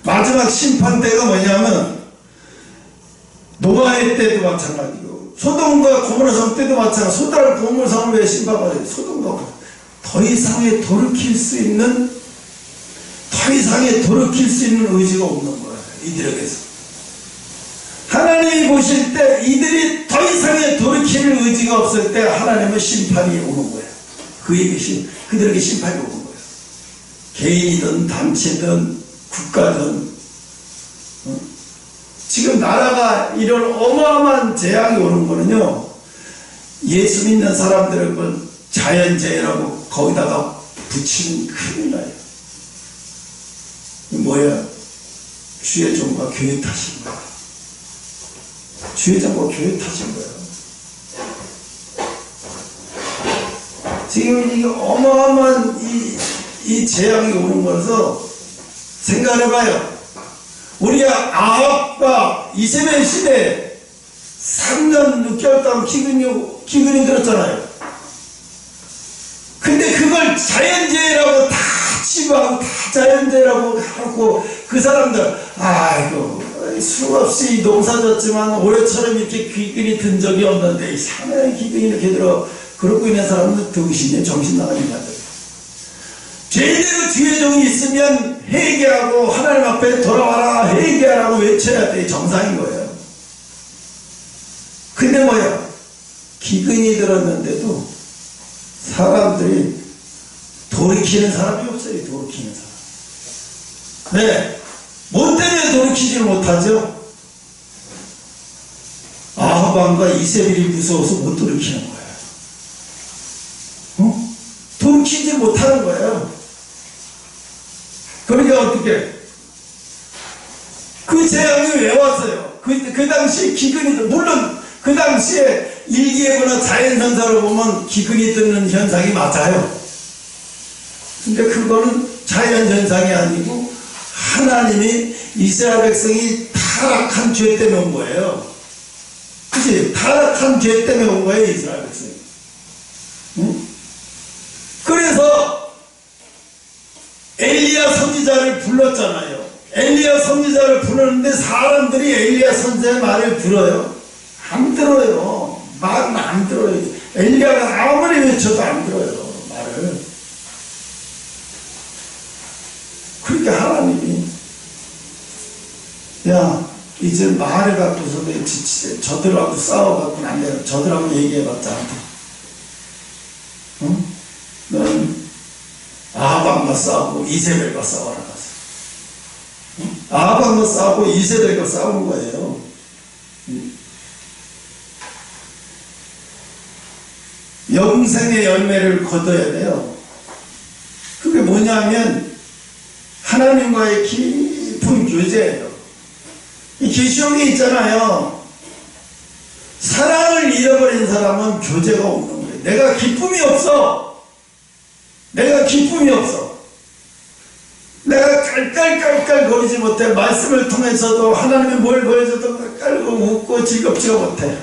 마지막 심판 때가 뭐냐면 노아의 때도 마찬가지고 소돔과 고모라 성 때도 마찬가지고 소돔과 고모라 성을 왜 심판받아요? 소돔과 더 이상에 돌이킬 수 있는 의지가 없는 거예요. 이들에게서 하나님이 보실 때 이들이 더 이상의 돌이킬 의지가 없을 때 하나님은 심판이 오는 거예요. 그들에게 심판이 오는 거예요. 개인이든 단체든 국가든 지금 나라가 이런 어마어마한 재앙이 오는 거는요, 예수 믿는 사람들은 자연재해라고 거기다가 붙이면 큰일 나요. 뭐야? 주의 종과 교회 탓인 거야. 주의 종과 교회 탓인 거예요. 지금 이 어마어마한 이 재앙이 오는 거라서 생각해봐요. 우리가 아합과 이세벨 시대에 3년 6개월 동안 기근이 들었잖아요. 근데 그걸 자연재해라고 다 치부하고 다 자연재해라고 하고 그 사람들 아이고 수없이 농사 졌지만 올해처럼 이렇게 기근이 든 적이 없는데 3년에 기근이 이렇게 들어 그러고 있는 사람들 정신 나가니까 제대로 주의 종이 있으면 회개하고 하나님 앞에 돌아와라 회개하라고 외쳐야 돼. 정상인 거예요. 근데 뭐야? 기근이 들었는데도 사람들이 돌이키는 사람이 없어요. 돌이키는 사람. 네. 뭐 때문에 돌이키지를 못하죠? 아합과 이세벨이 무서워서 못 돌이키는 거예요. 돌이키지 못하는 거예요. 그러니까 어떻게? 그 재앙이 왜 왔어요? 그 당시에 기근이, 물론 그 당시에 일기예보나 자연현상으로 보면 기근이 뜨는 현상이 맞아요. 근데 그거는 자연현상이 아니고 하나님이 이스라엘 백성이 타락한 죄 때문에 온 거예요. 그치? 타락한 죄 때문에 온 거예요, 이스라엘 백성이. 응? 그래서 엘리야 선지자를 불렀잖아요. 엘리야 선지자를 부르는데 사람들이 엘리야 선지자의 말을 들어요? 안 들어요. 말은 안 들어요. 엘리야가 아무리 외쳐도 안 들어요, 말을. 그러니까 하나님이 야 이제 말을 갖고서 왜 지치지? 저들하고 싸워갖고는 안 돼요. 저들하고 얘기해봤자 안 돼. 응? 너는 아합과 싸우고 이세벨과 싸워라 가서. 응? 아합과 싸우고 이세벨과 싸우는 거예요. 응? 영생의 열매를 거둬야 돼요. 그게 뭐냐면 하나님과의 깊은 교제예요. 이 계시록에 있잖아요. 사랑을 잃어버린 사람은 교제가 없는 거예요. 내가 기쁨이 없어. 내가 깔깔깔깔 거리지 못해. 말씀을 통해서도 하나님이 뭘 보여줘도 깔고 웃고 즐겁지가 못해.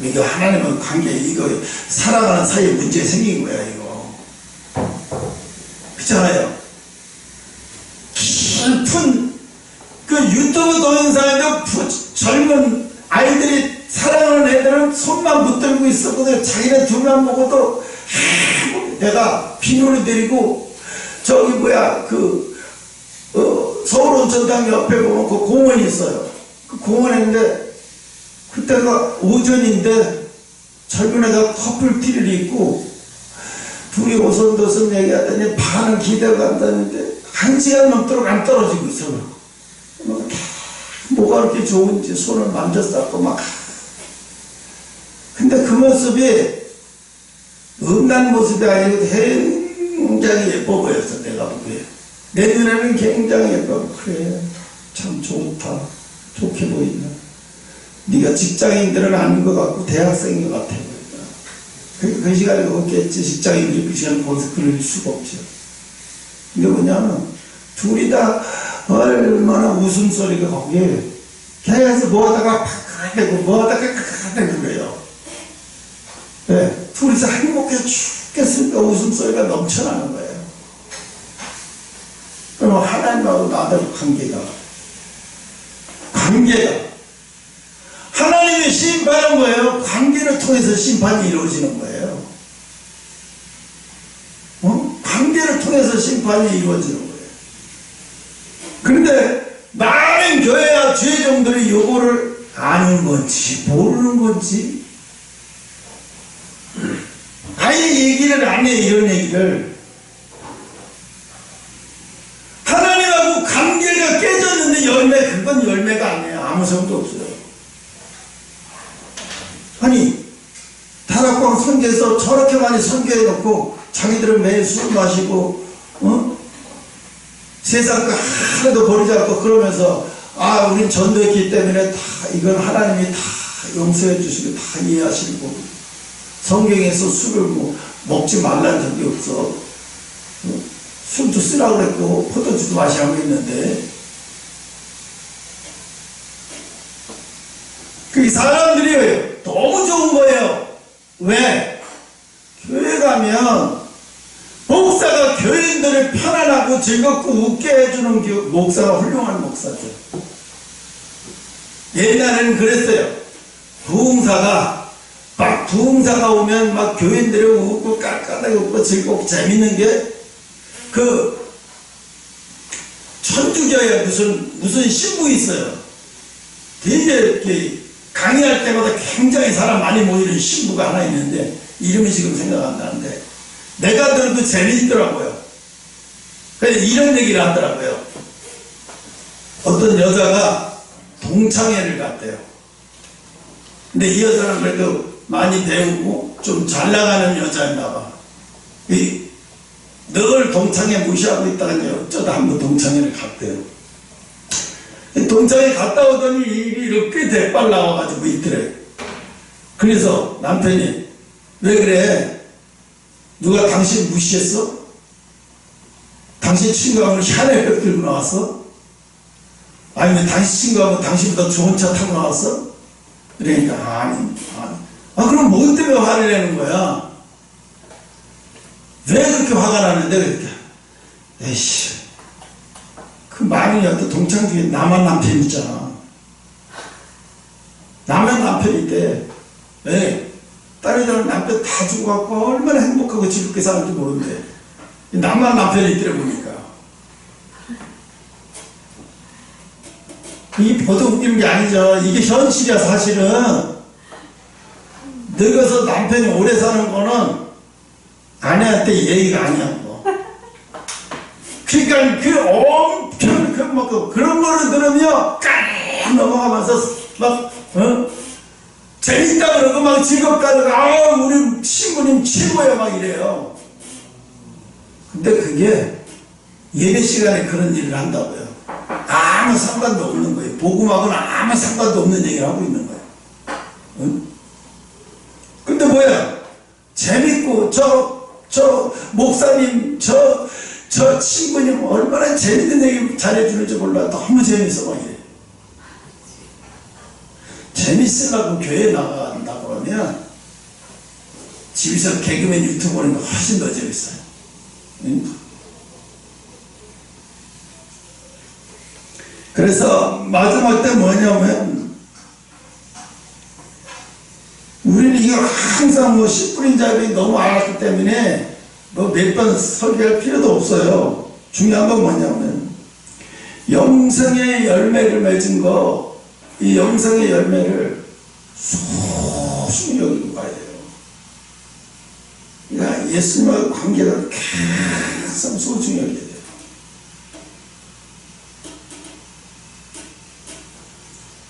이거 하나님은 관계, 이거 살아가는 사이에 문제 생긴 거야 이거. 그렇잖아요. 깊은 그 유튜브 동영상에도 젊은 아이들이 사랑하는 애들은 손만 붙들고 있었거든. 자기네 둘만 보고도 내가 비누를 데리고 저기 뭐야 서울 온천당 옆에 보면 그 공원이 있어요. 그 공원에 있는데 그때가 오전인데 젊은 애가 커플티를 입고 둘이 오손도손 얘기하더니 반은 기대가 간다는데 1시간 넘도록 안 떨어지고 있어. 뭐가 그렇게 좋은지 손을 만졌었고 막. 근데 그 모습이 음란 모습이 아니고 굉장히 예뻐 보였어. 내가 보기에 내 눈에는 굉장히 예뻐. 그래 참 좋다, 좋게 보인다. 네가 직장인들은 아닌 것 같고 대학생인 것 같아. 그 시간에 그렇겠지. 직장인들이 그 시간에 거기서 그럴 수가 없죠. 근데 뭐냐면 둘이 다 얼마나 웃음소리가 거기에 계속 뭐하다가 팍 되고 뭐하다가 팍 되는 거예요. 네, 둘이서 행복해 죽겠으니까 웃음소리가 넘쳐나는 거예요. 그럼 하나님하고 나하고 관계가 하나님의 심판은 뭐예요? 관계를 통해서 심판이 이루어지는 거예요. 관계를 통해서 심판이 이루어지는 거예요. 그런데 많은 교회와 죄종들이 요거를 아는 건지 모르는 건지 아예 얘기를 안 해. 이런 얘기를 하나님하고 관계가 깨졌는데 그건 열매가 아니에요. 아무 소용도 없어요. 아니 다락방 선교에서 저렇게 많이 선교해놓고 자기들은 매일 술 마시고 세상 거 하나도 버리지 않고 그러면서 우린 전도했기 때문에 다 이건 하나님이 다 용서해 주시고 다 이해하시고 성경에서 술을 먹지 말라는 적이 없어. 술도 쓰라고 그랬고 포도주도 마시라고 했는데 그 사람들이 너무 좋은 거예요. 왜? 교회 가면 목사가 교인들을 편안하고 즐겁고 웃게 해주는 목사가 훌륭한 목사죠. 옛날에는 그랬어요. 부흥사가 오면 막 교인들이 웃고 깔깔하게 웃고 즐겁고 재밌는 게 천주교에 무슨 신부 있어요. 되게 이렇게 강의할 때마다 굉장히 사람 많이 모이는 신부가 하나 있는데 이름이 지금 생각 안 나는데 내가 들어도 재미있더라고요. 그래서 이런 얘기를 하더라고요. 어떤 여자가 동창회를 갔대요. 근데 이 여자는 그래도 많이 배우고 좀 잘 나가는 여자인가 봐. 늘 동창회 무시하고 있다가 어쩌다 한번 동창회를 갔대요. 동창회 갔다 오더니 일이 이렇게 대빨 나와가지고 있더래. 그래서 남편이 왜 그래? 누가 당신 무시했어? 당신 친구하고 샤넬백 들고 나왔어? 아니면 당신 친구하고 당신보다 좋은 차 타고 나왔어? 그러니까 아니. 그럼 뭐 때문에 화를 내는 거야? 왜 그렇게 화가 나는데? 그러니까 에이씨, 그 마흔이었던 동창 중에 나만 남편 있잖아. 나만 남편인데 왜? 다른 애들은 남편 다 주고 갖고 얼마나 행복하고 즐겁게 사는지 모르는데 나만 남편이 있더래 보니까. 이게 보통 웃기는 게 아니죠. 이게 현실이야. 사실은 늙어서 남편이 오래 사는 거는 아내한테 예의가 아니야. 그러니까 엄청 그런 거를 들으면 까 넘어가면서 막 재밌다 그러고 막 즐겁다 그러고 우리 신부님 최고야 막 이래요. 근데 그게 예배 시간에 그런 일을 한다고요. 아무 상관도 없는 거예요. 복음하고는 아무 상관도 없는 얘기를 하고 있는 거예요. 근데 뭐야? 재밌고 저 목사님 저 저 친구님 얼마나 재밌는 얘기 잘해주는지 몰라. 너무 재밌어 막 이래. 재밌으려고 교회 나간다 그러면 집에서 개그맨 유튜브 보는 거 훨씬 더 재밌어요. 응? 그래서 마지막 때 뭐냐면 우리는 이거 항상 뭐 씨 뿌린 자비 너무 알았기 때문에 뭐 몇 번 설교할 필요도 없어요. 중요한 건 뭐냐면 영성의 열매를 맺은 거, 이 영성의 열매를 소중히 여기고 가야 돼요. 그러니까 예수님과 관계가 가장 소중히 여겨야 돼요.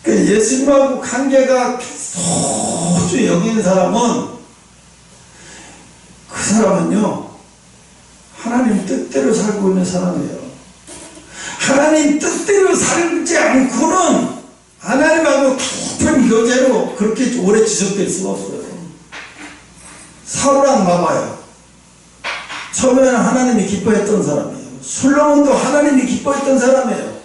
그러니까 예수님하고 관계가 소중히 여기는 사람은 그 사람은요 하나님 뜻대로 살고 있는 사람이에요. 하나님 뜻대로 살지 않고는 하나님하고 깊은 교제로 그렇게 오래 지속될 수가 없어요. 사울랑 봐봐요. 처음에는 하나님이 기뻐했던 사람이에요. 솔로몬도 하나님이 기뻐했던 사람이에요.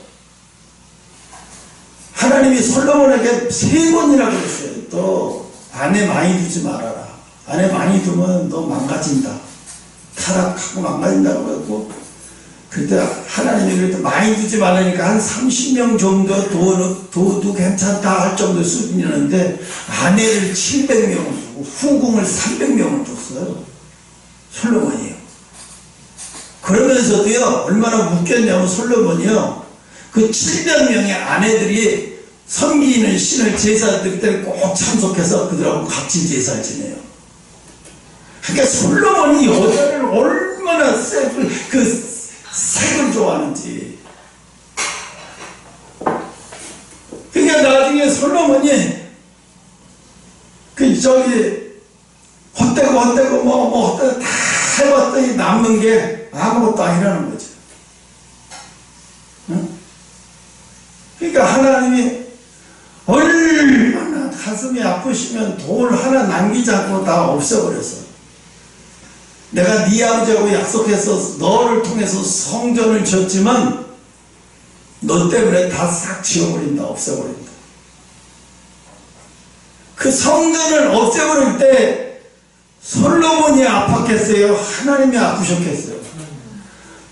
하나님이 솔로몬에게 3번이나 그랬어요. 또 아내 많이 두지 말아라. 아내 많이 두면 너 망가진다. 타락하고 망가진다고 했고, 그때 하나님이 그래도 많이 두지 말라니까 한 30명 정도 둬도 괜찮다 할 정도 수준이었는데 아내를 700명을 두고 후궁을 300명을 줬어요. 솔로몬이요. 그러면서도요 얼마나 웃겼냐면 솔로몬이요 그 700명의 아내들이 섬기는 신을 제사드릴 때 꼭 참석해서 그들하고 같이 제사를 지내요. 그러니까 솔로몬이 여자를 얼마나 색을 좋아하는지. 그러니까 나중에 솔로몬이 헛되고 뭐 다 해봤더니 남는 게 아무것도 아니라는 거죠. 응? 그러니까 하나님이 얼마나 가슴이 아프시면 돌 하나 남기지 않고 다 없애버렸어. 내가 네 아버지하고 약속해서 너를 통해서 성전을 지었지만 너 때문에 다 싹 지워버린다, 없애버린다. 그 성전을 없애버릴 때 솔로몬이 아팠겠어요? 하나님이 아프셨겠어요?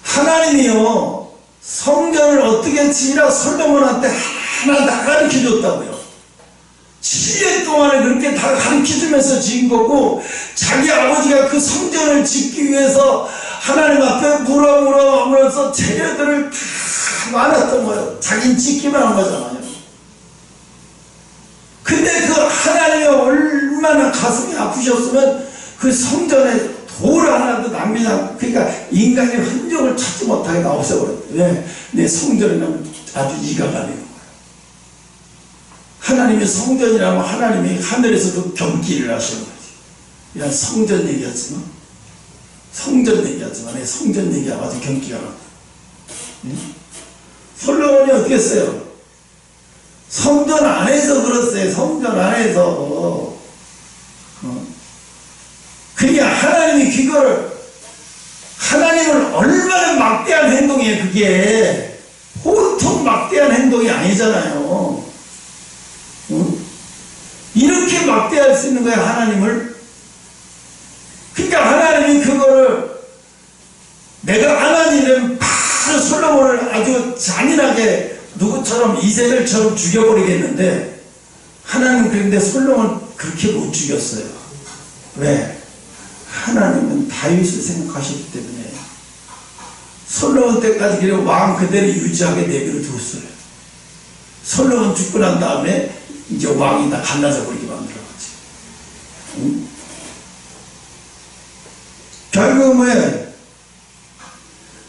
하나님이요 성전을 어떻게 지으라 솔로몬한테 하나 다 가르쳐줬다고요. 7년 동안에 그렇게 다 가르쳐주면서 지은 거고, 자기 아버지가 그 성전을 짓기 위해서 하나님 앞에 물어보면서 재료들을 다 많았던 거예요. 자기는 짓기만 한 거잖아요. 근데 그 하나님이 얼마나 가슴이 아프셨으면 그 성전에 돌 하나도 남기지 않고, 그러니까 인간의 흔적을 찾지 못하게 다 없애버렸어요. 왜? 내 성전에는 아주 이가 가는 거예요. 하나님이 성전이라면 하나님이 하늘에서도 경기를 하시는 거지. 그냥 성전 얘기하지만, 내 성전 얘기하면 아주 경기가 나요. 솔로몬이 어떻게 했어요? 성전 안에서 그랬어요. 성전 안에서. 그러니까 하나님이 그거를, 하나님은 얼마나 막대한 행동이에요. 그게 보통 막대한 행동이 아니잖아요. 이렇게 막대할 수 있는 거예요, 하나님을. 그러니까 하나님이 그거를, 내가 하나님은 바로 솔로몬을 아주 잔인하게 누구처럼 이세벨처럼 죽여버리겠는데, 하나님은 그런데 솔로몬 그렇게 못 죽였어요. 왜? 하나님은 다윗을 생각하셨기 때문에 솔로몬 때까지 그냥 왕 그대로 유지하게 내버려 두었어요. 솔로몬 죽고 난 다음에 이제 왕이 다 갈라져 버리게 만들어가지. 응? 결국은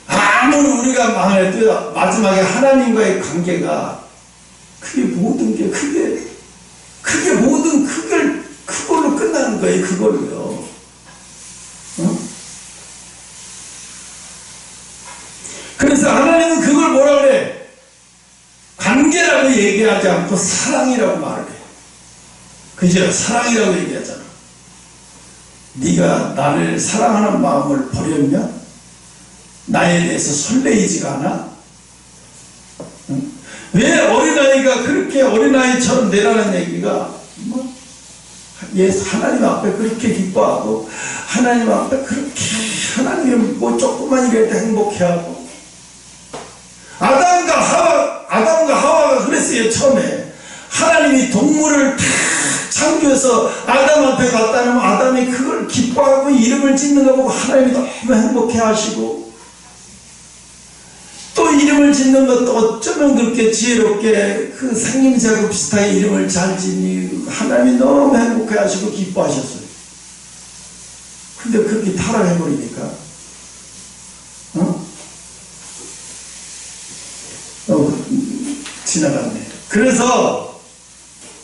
아무리 우리가 망해도 마지막에 하나님과의 관계가 그게 모든 게 그게 모든 그걸로 끝나는 거예요. 그걸로요. 응? 그래서 하나님은 그걸 뭐라 그래? 관계라고 얘기하지 않고 사랑이라고 말을 해. 그죠? 사랑이라고 얘기하잖아. 네가 나를 사랑하는 마음을 버렸냐? 나에 대해서 설레이지가 않아? 응? 왜 어린아이가 그렇게 어린아이처럼 되라는 얘기가 하나님 앞에 그렇게 기뻐하고 하나님 앞에 그렇게 하나님이 뭐 조금만 이럴 때 행복해하고 아담과 하와가 그랬어요. 처음에 하나님이 동물을 다 창조해서 아담 앞에 갖다 놓으면 아담이 그걸 기뻐하고 이름을 짓는 거 보고 하나님이 너무 행복해 하시고 또 이름을 짓는 것도 어쩌면 그렇게 지혜롭게 그 생김새하고 비슷하게 이름을 잘 짓니 하나님이 너무 행복해 하시고 기뻐하셨어요. 근데 그렇게 타락해버리니까 지나갔네. 그래서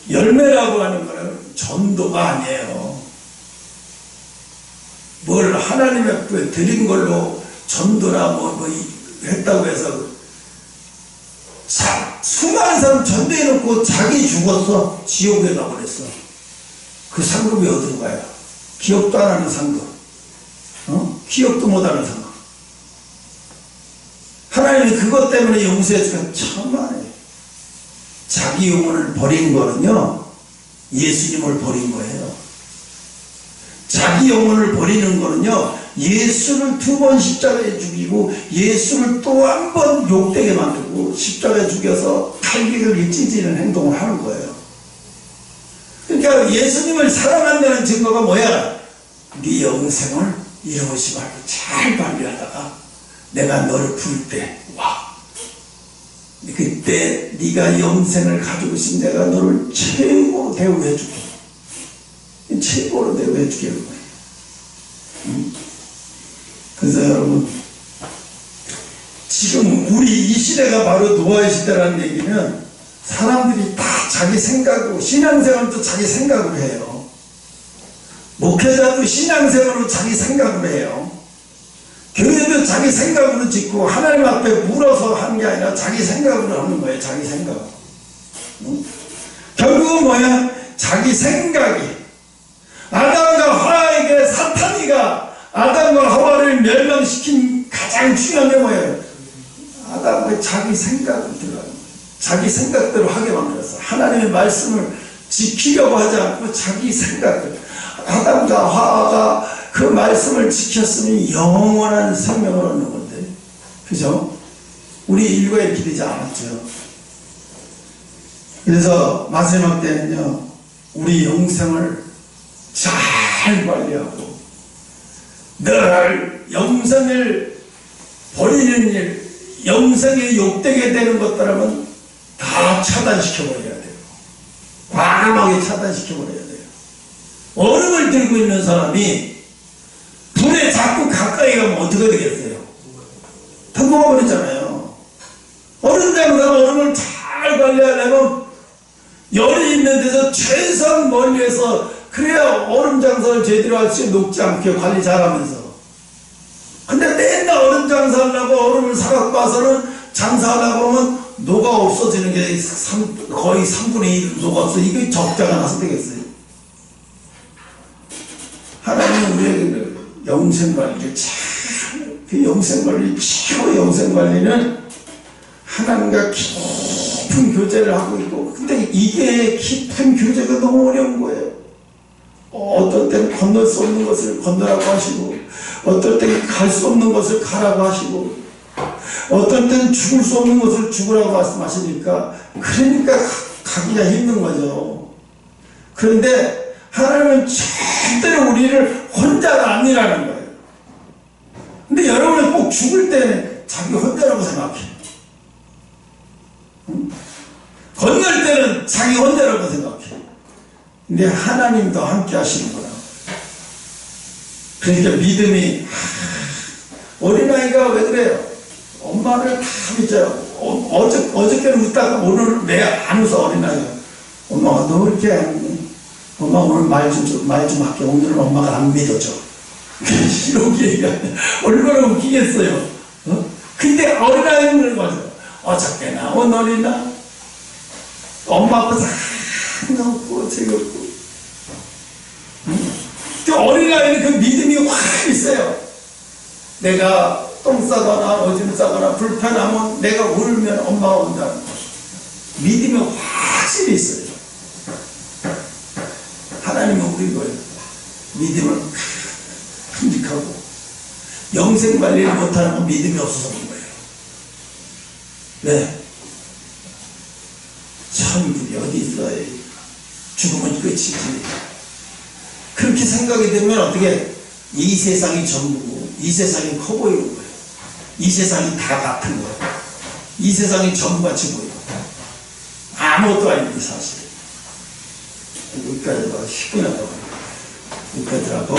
열매라고 하는 것은 전도가 아니에요. 뭘 하나님 앞에 드린 걸로 전도나 뭐 했다고 해서 수많은 사람 전도해놓고 자기 죽었어. 지옥에 가버렸어. 그 상급이 어디로 가요? 기억도 안 하는 상급. 기억도 못하는 상급. 하나님이 그것 때문에 용서해주면 천만에 자기 영혼을 버린 거는요 예수님을 버린 거예요. 자기 영혼을 버리는 거는요 예수를 2번 십자가에 죽이고 예수를 또 한 번 욕되게 만들고 십자가에 죽여서 칼기를 찢는 행동을 하는 거예요. 그러니까 예수님을 사랑한다는 증거가 뭐야? 네 영생을 잃어버리지 말고 잘 관리하다가 내가 너를 부를 때 와. 그때 네가 영생을 가지고 있으면 내가 너를 최고로 대우해 줄게. 최고로 대우해 주게 하는 거예요. 그래서 여러분 지금 우리 이 시대가 바로 노아의 시대라는 얘기는 사람들이 다 자기 생각으로 신앙생활도 자기 생각으로 해요. 목회자도 신앙생활로 자기 생각으로 해요. 교회도 자기 생각으로 짓고 하나님 앞에 물어서 하는 게 아니라 자기 생각으로 하는 거예요. 자기 생각. 결국은 뭐야? 자기 생각이 아담과 하와에게 사탄이가 아담과 하와를 멸망시킨 가장 중요한 게 뭐예요? 아담의 자기 생각을 들어가는 거예요. 자기 생각대로 하게 만들었어. 하나님의 말씀을 지키려고 하지 않고 자기 생각대로. 아담과 하와가 그 말씀을 지켰으니 영원한 생명을 얻는 건데, 그죠? 우리 인류가 이렇게 되지 않았죠. 그래서 마지막 때는요 우리 영생을 잘 관리하고 늘 영생을 버리는 일, 영생에 욕되게 되는 것들은 다 차단시켜버려야 돼요. 과감하게 차단시켜버려야 돼요. 얼음을 들고 있는 사람이 불에 자꾸 가까이 가면 어떻게 되겠어요? 다 녹아버리잖아요. 얼음 장사가 얼음을 잘 관리하려면 열이 있는 데서 최선 멀리에서 그래야 얼음 장사를 제대로 할 수 있게 녹지 않게 관리 잘하면서. 근데 맨날 얼음 장사하려고 얼음을 사갖고 와서는 장사하려고 하면 녹아 없어지는 게 거의 3분의 1 녹아 없어. 이게 적자가 나서 되겠어요. 하나님은 우리에게 영생관리를 그 영생관리, 최고 영생관리는 하나님과 깊은 교제를 하고 있고, 근데 이게 깊은 교제가 너무 어려운 거예요. 어떤 때는 건널 수 없는 것을 건너라고 하시고, 어떤 때는 갈 수 없는 것을 가라고 하시고, 어떤 때는 죽을 수 없는 것을 죽으라고 말씀하시니까, 그러니까 가기가 힘든 거죠. 그런데 하나님은 절대로 우리를 혼자가 아니라는 거예요. 근데 여러분은 꼭 죽을 때는 자기 혼자라고 생각해. 건널 때는 자기 혼자라고 생각해. 근데 하나님도 함께 하시는구나. 그러니까 믿음이, 어린아이가 왜 그래요? 엄마를 다 믿어요. 어저께는 웃다가 오늘 왜 안 웃어, 어린아이가? 엄마가 너 이렇게 하니? 엄마 오늘 말 좀 할게. 오늘은 엄마가 안 믿어줘. 이렇게 얘기하면 얼마나 웃기겠어요. 근데 어린아이는 맞아요. 어저께나 오늘이나 엄마 앞에서 항상 웃고 즐겁고. 그 어린아이는 그 믿음이 확 있어요. 내가 똥 싸거나 오줌 싸거나 불편하면 내가 울면 엄마가 온다는 거. 믿음이 확실히 있어요. 하나님은 우리 거예요. 믿음을 간직하고 영생 관리를 못하는 건 믿음이 없어서 그런 거예요. 네. 천국이 어디 있어요? 죽으면 끝이지. 그렇게 생각이 되면 어떻게 이 세상이 전부고 이 세상이 커 보이는 거예요. 이 세상이 다 같은 거예요. 이 세상이 전부같이 보여요. 아무것도 아닙니다. 사실. 여기까지 봐. 10분 하다가 여기까지 하고